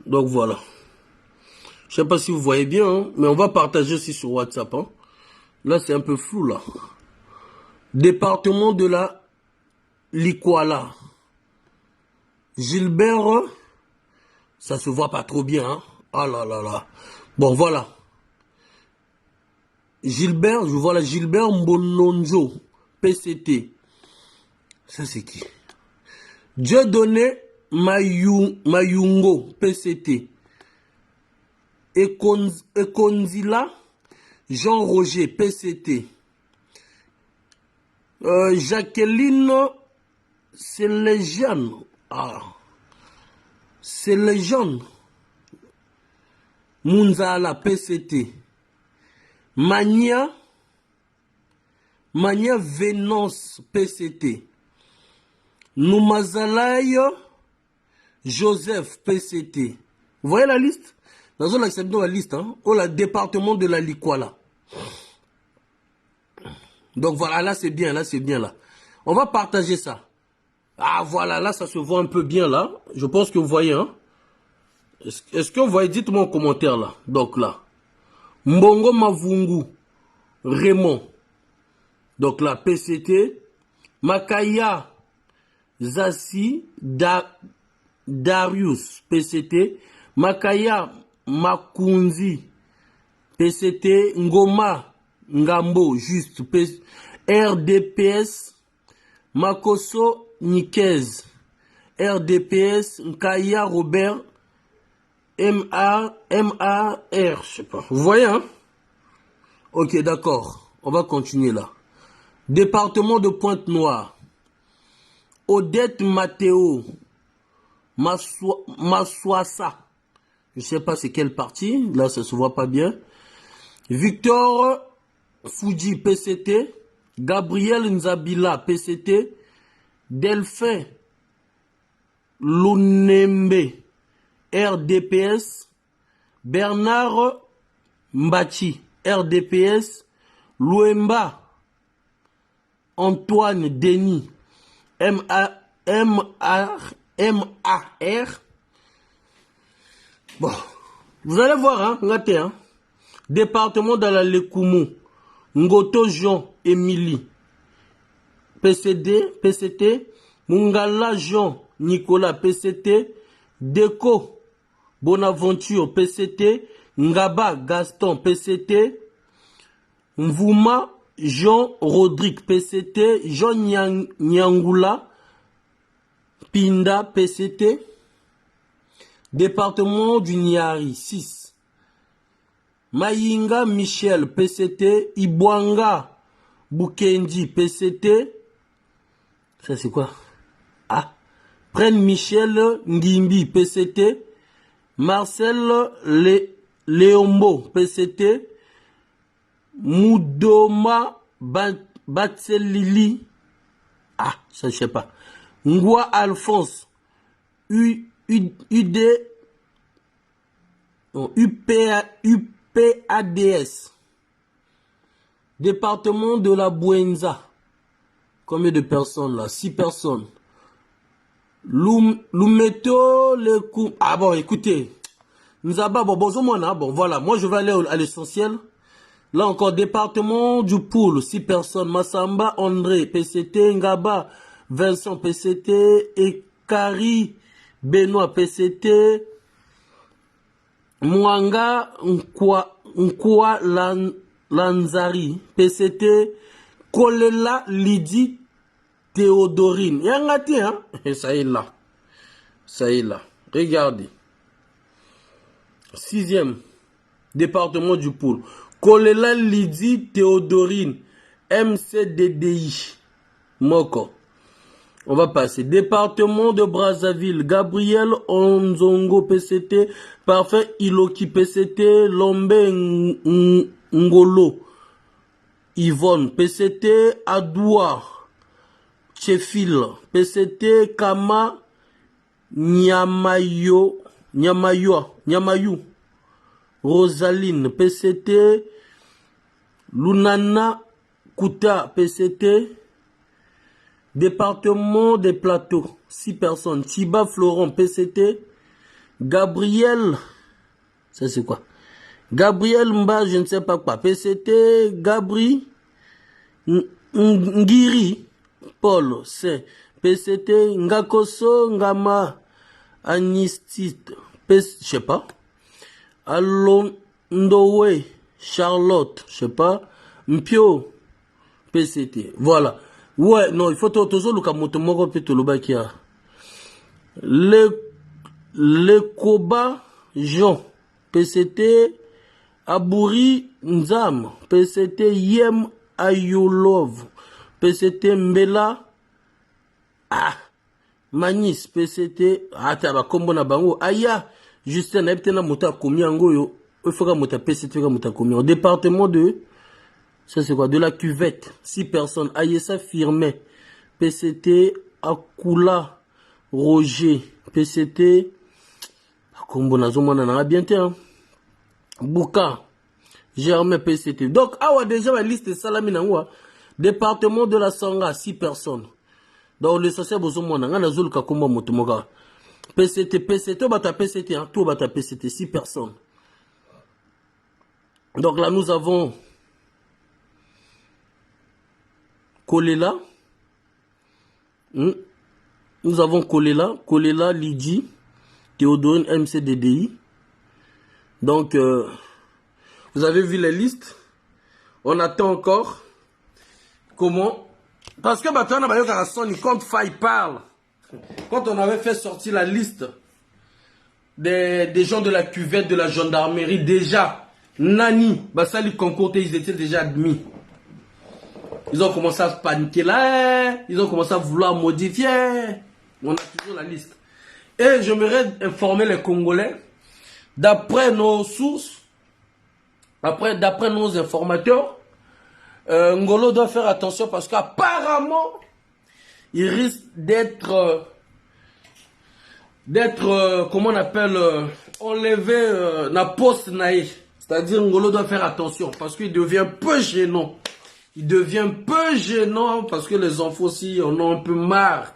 Donc voilà. Je ne sais pas si vous voyez bien, hein, mais on va partager aussi sur WhatsApp. Hein. Là, c'est un peu flou, là. Département de la Likwala. Gilbert, ça se voit pas trop bien. Hein. Ah là là là. Bon, voilà. Gilbert, je vois là, Gilbert Mbononjo, PCT. Ça, c'est qui? Dieudonné Mayungo, PCT. Ekonzila, Jean-Roger, PCT. Jacqueline, c'est les jeunes. Ah. C'est les jeunes. Munzala, PCT. Mania Venance, PCT. Noumazalaï, Joseph, PCT. Vous voyez la liste? Dans la liste, hein, au département de la Likwala. Donc voilà, là c'est bien, là. On va partager ça. Ah voilà, là ça se voit un peu bien là. Je pense que vous voyez, hein. Est-ce que vous voyez? Dites-moi en commentaire là. Donc là. Mbongo Mavungu, Raymond. Donc là, PCT. Makaya Zassi Darius, PCT. Makaya Makunzi, PCT. Ngoma Ngambo, juste RDPS. Makoso Nikez, RDPS. Nkaya Robert, MAR, je sais pas. Vous voyez, hein? Ok, d'accord. On va continuer là. Département de Pointe-Noire. Odette Matteo Maswassa. Je sais pas c'est quelle partie. Là, ça se voit pas bien. Victor Fuji, PCT. Gabriel Nzabila, PCT. Delphin Lunembe, RDPS. Bernard Mbachi, RDPS. Louemba Antoine Denis, MAR. Bon, vous allez voir, hein, regardez, hein. Département de la Lekumu, Ngoto Jean Émilie, PCT, Mungala Jean Nicolas, PCT, Deco Bonaventure, PCT, Ngaba Gaston, PCT, Mvouma Jean Rodrigue PCT, Jean Nyangula Pinda PCT, département du Niari 6. Mayinga Michel PCT, Ibwanga Bukendi PCT. Ça c'est quoi? Ah, Prenne Michel Ngimbi PCT, Marcel Léombo PCT, Moudoma Batselili. Ah, ça je sais pas. Ngwa Alphonse UPADS, département de la Bouenza. Combien de personnes là? 6 personnes. Lumeto le coup. Ah bon, écoutez. Nzaba, bon, voilà. Moi, je vais aller à l'essentiel. Là encore, département du Poul, 6 personnes. Massamba, André, PCT, Ngaba, Vincent, PCT, Ekari, Benoît, PCT, Mwanga, Nkwa Lanzari, PCT, Kolela, Lydie, Théodorine. Yangati, hein? Et ça y est là. Ça y est là. Regardez. 6e département du Poul. Kolela, Lydie, Théodorine, MCDDI. Moko. On va passer. Département de Brazzaville. Gabriel Onzongo PCT. Parfait Iloki PCT. Lombe Ngolo. Yvonne PCT. Adoua Chefil PCT. Kama Nyamayu Rosaline PCT. Lunana Kouta PCT. Département des Plateaux, 6 personnes. Tiba Florent, PCT. Gabriel, ça c'est quoi? Gabriel Mba, je ne sais pas quoi. PCT. Gabri Ngiri, Paul, c'est PCT. Ngakoso, Ngama, Anistite, je sais pas. Alondowe, Charlotte, je sais pas. Mpio, PCT. Voilà. Ouais, non, il faut toujours le camotomoro peut le bakia. Le Koba Jean, PCT. Abouri Nzam, PCT. Yem Ayolov, PCT. Mbela. Ah, Manis, PCT. Ah, t'as combo na bango. Aya, Justin, Ebtena Mota Komi Angoyo. Il faut que PCT Mota Komi. Au département de. Ça c'est quoi? De la cuvette. 6 personnes. Ayessa Firmet. PCT. Akula Roger. PCT. Kombo Nazomana na bien hein. Bouka. Germain PCT. Donc, awa déjà la liste de Salaminangwa. Département de la Sanga. 6 personnes. Donc, le social Bozomana. Ngana Zulu Kakumba Motomoga. PCT. PCT. Bata PCT. Hein. Tout Bata PCT. 6 personnes. Donc là, nous avons Kolela. Nous avons Kolela, Lydie, Théodorine, MCDDI. Donc, vous avez vu les listes. On attend encore. Comment? Parce que maintenant, quand Faye parle, quand on avait fait sortir la liste des gens de la cuvette de la gendarmerie, déjà, Nani, Bassali Concourté, ils étaient déjà admis. Ils ont commencé à se paniquer là, ils ont commencé à vouloir modifier. On a toujours la liste. Et j'aimerais informer les Congolais, d'après nos sources, d'après nos informateurs, Ngolo doit faire attention parce qu'apparemment, il risque d'être, comment on appelle, enlevé na poste naïf. C'est-à-dire Ngolo doit faire attention parce qu'il devient peu gênant. Il devient peu gênant parce que les enfants aussi en ont un peu marre.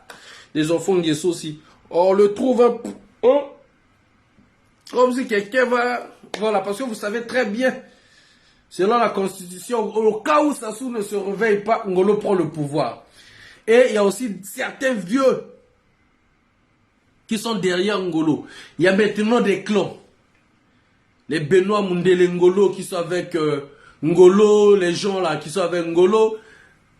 Les enfants Nguesso aussi. On le trouve un peu... comme si quelqu'un va... Voilà, parce que vous savez très bien, selon la Constitution, au cas où Sassou ne se réveille pas, Ngolo prend le pouvoir. Et il y a aussi certains vieux qui sont derrière Ngolo. Il y a maintenant des clans. Les Benoît Mundele Ngolo qui sont avec Ngolo, les gens là qui sont avec Ngolo,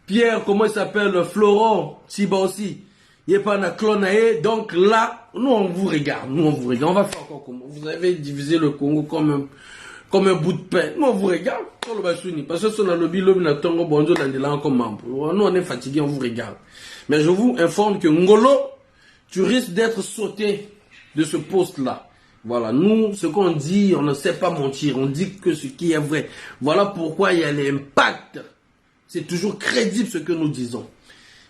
Pierre, comment il s'appelle, Florent, Siba aussi, il n'est pas un clone. Donc là, nous on vous regarde, on va faire encore comment. Vous avez divisé le Congo comme un bout de pain. Nous on vous regarde, parce que si on a lobby, nous on est fatigué, on vous regarde. Mais je vous informe que Ngolo, tu risques d'être sauté de ce poste-là. Voilà, nous, ce qu'on dit, on ne sait pas mentir, on dit que ce qui est vrai. Voilà pourquoi il y a l'impact. C'est toujours crédible ce que nous disons.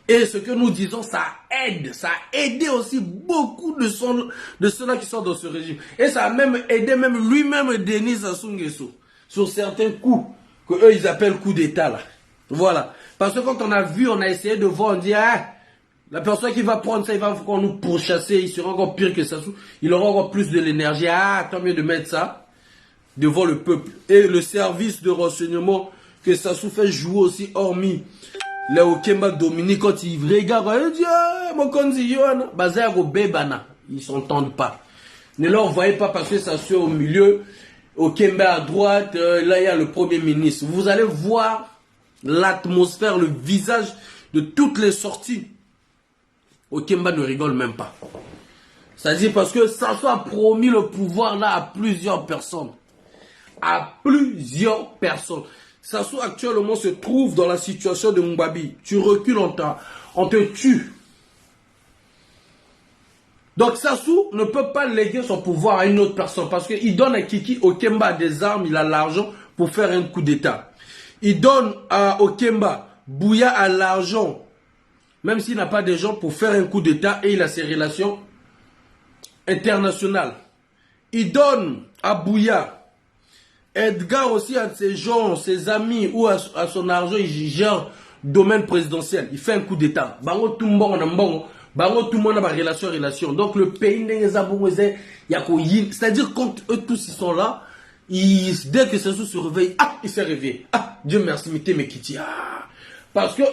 Et ce que nous disons, ça aide. Ça a aidé aussi beaucoup de ceux-là qui sont dans ce régime. Et ça a même aidé même lui-même Denis Sassou Nguesso sur certains coups que eux ils appellent coups d'État là. Voilà. Parce que quand on a vu, on a essayé de voir, on dit la personne qui va prendre ça, il va encore nous pourchasser, il sera encore pire que Sassou, il aura encore plus de l'énergie. Tant mieux de mettre ça devant le peuple. Et le service de renseignement que Sassou fait jouer aussi, hormis les Okemba Dominique, quand il regarde, il dit mon konzi Yohana, Bazar Bebana, ils s'entendent pas. Ne leur voyez pas parce que Sassou est au milieu, Okemba à droite, là il y a le premier ministre. Vous allez voir l'atmosphère, le visage de toutes les sorties. Okemba ne rigole même pas. C'est-à-dire parce que Sassou a promis le pouvoir là à plusieurs personnes. À plusieurs personnes. Sassou actuellement se trouve dans la situation de Mbabi. Tu recules, on te tue. Donc Sassou ne peut pas léguer son pouvoir à une autre personne parce qu'il donne à Kiki Okemba des armes, il a l'argent pour faire un coup d'État. Il donne à Okemba, Bouya a l'argent, même s'il n'a pas de gens pour faire un coup d'État et il a ses relations internationales. Il donne à Bouya, Edgar aussi a ses gens, ses amis ou à son argent, il gère domaine présidentiel. Il fait un coup d'État. Bango tout le monde a relation. Donc le pays c'est-à-dire quand eux tous ils sont là, dès que Sassou se réveille, il s'est réveillé. Dieu merci, Mekiti. Parce que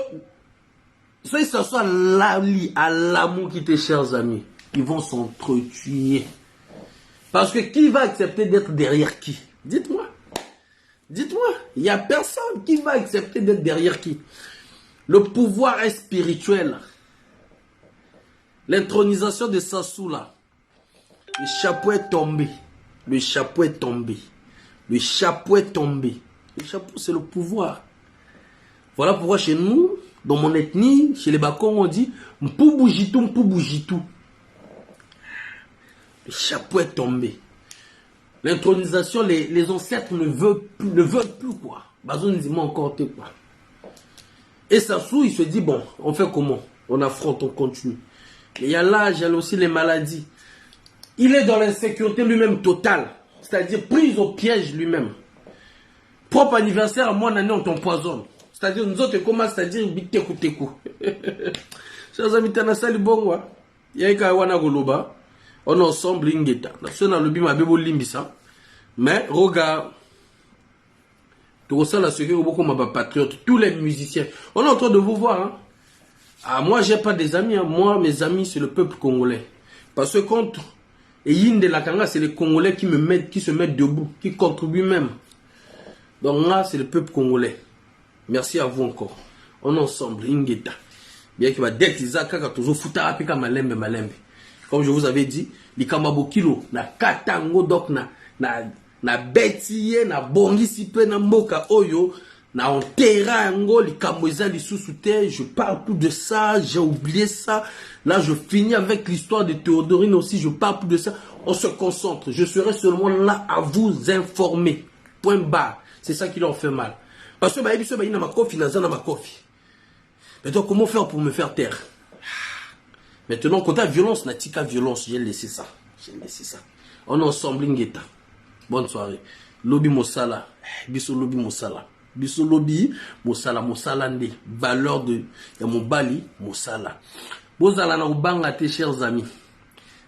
si ça soit à l'amour qui tes chers amis, ils vont s'entretuer. Parce que qui va accepter d'être derrière qui? Dites-moi. Dites-moi. Il n'y a personne qui va accepter d'être derrière qui. Le pouvoir est spirituel. L'intronisation de Sassou là. Le chapeau est tombé. Le chapeau est tombé. Le chapeau est tombé. Le chapeau c'est le pouvoir. Voilà pourquoi chez nous, dans mon ethnie, chez les Bakong, on dit Mpoubujitou, Mpoubujitou. Le chapeau est tombé. L'intronisation, les ancêtres ne veulent plus quoi. Bazou nous dit encore quoi. Et Sassou, il se dit bon, on fait comment? On affronte, on continue. Mais il y a l'âge, il y a aussi les maladies. Il est dans l'insécurité lui-même totale. C'est-à-dire prise au piège lui-même. Propre anniversaire, à moi, année, on t'empoisonne. C'est-à-dire, nous autres, comment c'est-à-dire, bitekou. Chers amis, t'as sali bon, il y a un wana goloba, on est ensemble, ingeta. Nous avons le bima bebo limbisa. Mais, regarde, tout ça, là, ce que beaucoup ma patriote, tous les musiciens, on est en train de vous voir, moi, j'ai pas des amis, moi, mes amis, c'est le peuple congolais. Parce que contre, et Yinde la Kanga, c'est les Congolais qui se mettent debout, qui contribuent même. Donc là, c'est le peuple congolais. Merci à vous encore. On est ensemble, ingeta. Bien que dès qu'ils ont toujours foutu à pika malembe. Comme je vous avais dit, les kamabokilo, na katango donc na betiye, na bongi sipe, na moka oyo, na enterra ango, les kamoisa, les sous-souterres. Je parle plus de ça, j'ai oublié ça. Là, je finis avec l'histoire de Théodorine aussi, je parle plus de ça. On se concentre. Je serai seulement là à vous informer. Point barre. C'est ça qui leur fait mal. Parce que il n'a ma coffee, mais donc comment faire pour me faire taire? Maintenant, quand tu as violence, n'a-t-il violence, j'ai laissé ça. On est ensemble, Ngeta. Bonne soirée. Lobby Mosala. Biso Lobby Mosala. Biso Lobby Mosala Nde. Valeur de mon bali Mosala. Bozala na ubanga tes chers amis.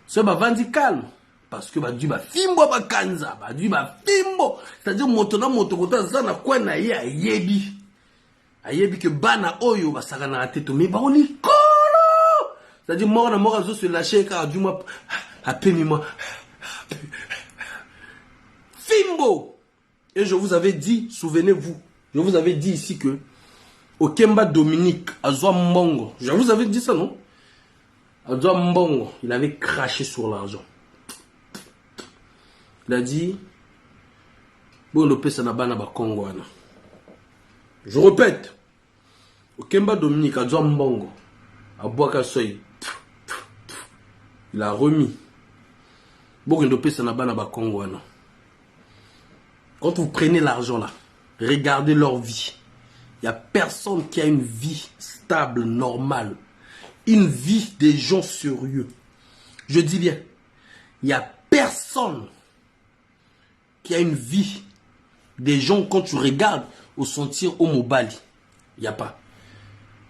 Ce vandi calme. Parce que du fimbo kanza, du fimbo. C'est-à-dire motokota zana kwa na ye ayebi. Ayebi que bana oyo basaka na tête mais ba oli kolo. C'est-à-dire mort zo se lâcher car du moi appelez-moi. Fimbo. Et je vous avais dit, souvenez-vous, je vous avais dit ici que Okemba Dominique, Azwa Mbongo, je vous avais dit ça, non? Azwa Mbongo, il avait craché sur l'argent. Il a dit, bon, le pesa na bana ba Congo wana. Je répète, Okemba Dominique, Azwa Mbongo, Abouaka Soy, il a remis. Bon, le pesa na bana ba Congo wana. Quand vous prenez l'argent là, regardez leur vie. Il n'y a personne qui a une vie stable, normale. Une vie des gens sérieux. Je dis bien, il n'y a personne qui a une vie des gens quand tu regardes au sentier au Mobali. Il n'y a pas.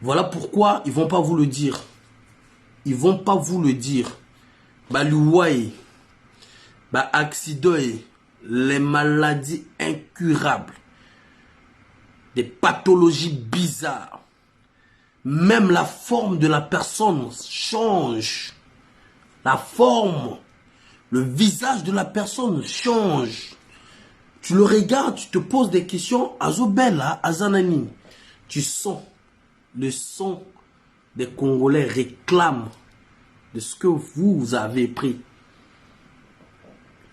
Voilà pourquoi ils ne vont pas vous le dire. Ils ne vont pas vous le dire. Bah, l'ouaï, bah, accident, les maladies incurables, des pathologies bizarres. Même la forme de la personne change. La forme, le visage de la personne change. Tu le regardes, tu te poses des questions. Azobella, Azanani. Tu sens le son des Congolais réclame de ce que vous avez pris.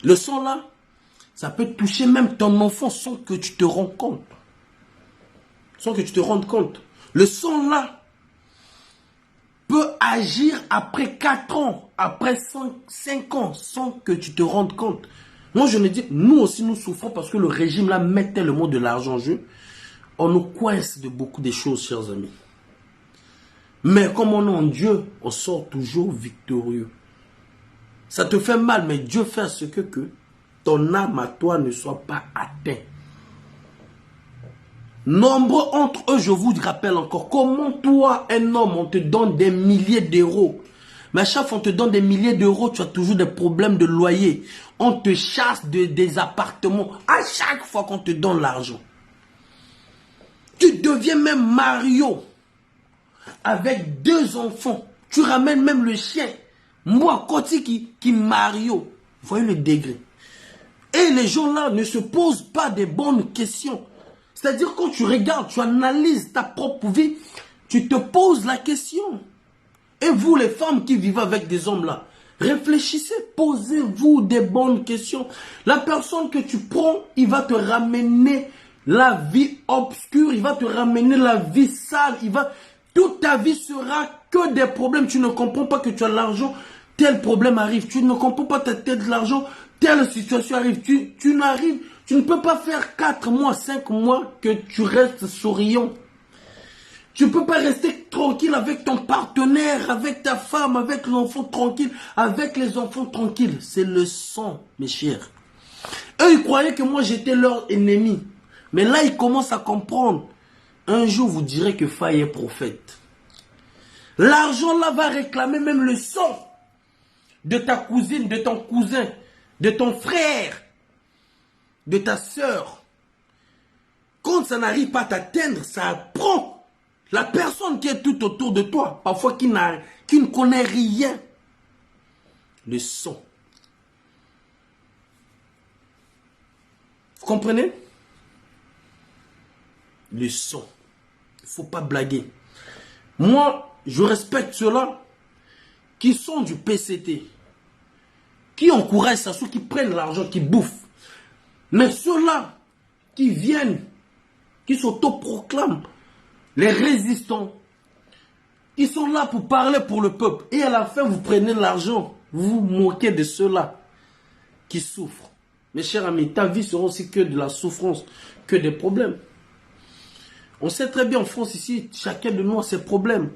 Le son là, ça peut toucher même ton enfant sans que tu te rendes compte. Sans que tu te rendes compte. Le son là peut agir après 4 ans, après 5 ans, sans que tu te rendes compte. Moi je me dis, nous aussi nous souffrons parce que le régime là met tellement de l'argent en jeu. On nous coince de beaucoup de choses, chers amis. Mais comme on est en Dieu, on sort toujours victorieux. Ça te fait mal, mais Dieu fait ce que ton âme à toi ne soit pas atteinte. Nombreux entre eux, je vous rappelle encore, comment toi, un homme, on te donne des milliers d'euros. Mais à chaque fois on te donne des milliers d'euros, tu as toujours des problèmes de loyer. On te chasse des appartements à chaque fois qu'on te donne l'argent. Tu deviens même Mario avec 2 enfants. Tu ramènes même le chien. Moi, Koti qui Mario. Vous voyez le degré. Et les gens là ne se posent pas des bonnes questions. C'est-à-dire quand tu regardes, tu analyses ta propre vie, tu te poses la question. Et vous les femmes qui vivent avec des hommes là, réfléchissez, posez-vous des bonnes questions. La personne que tu prends, il va te ramener la vie obscure, il va te ramener la vie sale, toute ta vie sera que des problèmes. Tu ne comprends pas que tu as l'argent, tel problème arrive. Tu ne comprends pas que tu as de l'argent, telle situation arrive. Tu ne peux pas faire 4 mois, 5 mois que tu restes souriant. Tu ne peux pas rester tranquille avec ton partenaire, avec ta femme, avec l'enfant tranquille, avec les enfants tranquilles. C'est le sang, mes chers. Eux, ils croyaient que moi, j'étais leur ennemi. Mais là, ils commencent à comprendre. Un jour, vous direz que Faye est prophète. L'argent là va réclamer même le sang de ta cousine, de ton cousin, de ton frère, de ta soeur. Quand ça n'arrive pas à t'atteindre, ça prend la personne qui est tout autour de toi, parfois qui ne connaît rien. Le sang. Vous comprenez? Le sang. Il ne faut pas blaguer. Moi, je respecte ceux-là qui sont du PCT, qui encouragent ça, ceux qui prennent l'argent, qui bouffent. Mais ceux-là qui viennent, qui s'autoproclament les résistants, ils sont là pour parler pour le peuple. Et à la fin, vous prenez l'argent, vous vous moquez de ceux-là qui souffrent. Mes chers amis, ta vie sera aussi que de la souffrance, que des problèmes. On sait très bien en France ici, chacun de nous a ses problèmes.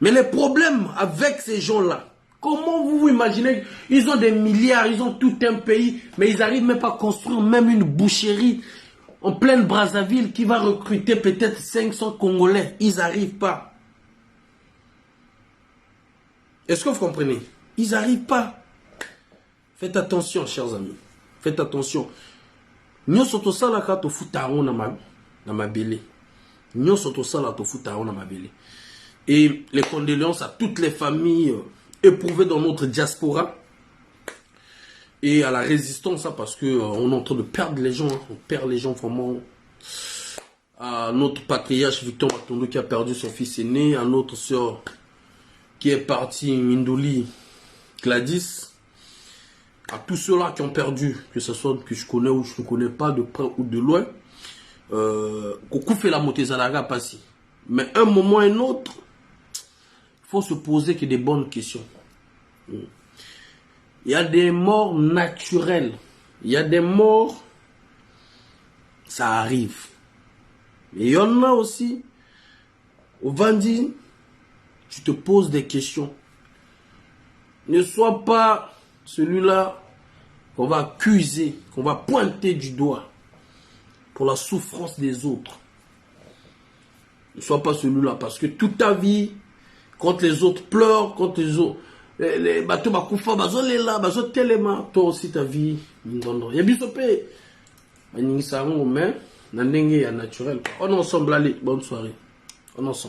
Mais les problèmes avec ces gens-là, comment vous vous imaginez? Ils ont des milliards, ils ont tout un pays, mais ils n'arrivent même pas à construire même une boucherie en pleine Brazzaville qui va recruter peut-être 500 Congolais. Ils n'arrivent pas. Est-ce que vous comprenez? Ils n'arrivent pas. Faites attention, chers amis. Faites attention. Nous sommes tous là quand on fout dans ma belle. Nous sommes tous là quand on fout dans ma belle. Et les condoléances à toutes les familles éprouvées dans notre diaspora. et à la résistance, hein, parce que on est en train de perdre les gens, hein, on perd les gens vraiment. À notre patriarche Victor Matondo qui a perdu son fils aîné, à notre soeur qui est partie, Mindoli Gladys, à tous ceux-là qui ont perdu, que ce soit que je connais ou je ne connais pas, de près ou de loin, Kokou fait la Motezalaga passer. Mais un moment et un autre, il faut se poser que des bonnes questions. Il y a des morts naturelles, il y a des morts, ça arrive. Mais il y en a aussi, au Vandi, tu te poses des questions. Ne sois pas celui-là qu'on va accuser, qu'on va pointer du doigt pour la souffrance des autres. Ne sois pas celui-là, parce que toute ta vie, quand les autres pleurent, quand les autres... Les bateaux bakoufa, bazo lela, bazo telema, toi aussi ta vie, il y a bisopé. Mais, on est ensemble, allez, bonne soirée. On est ensemble.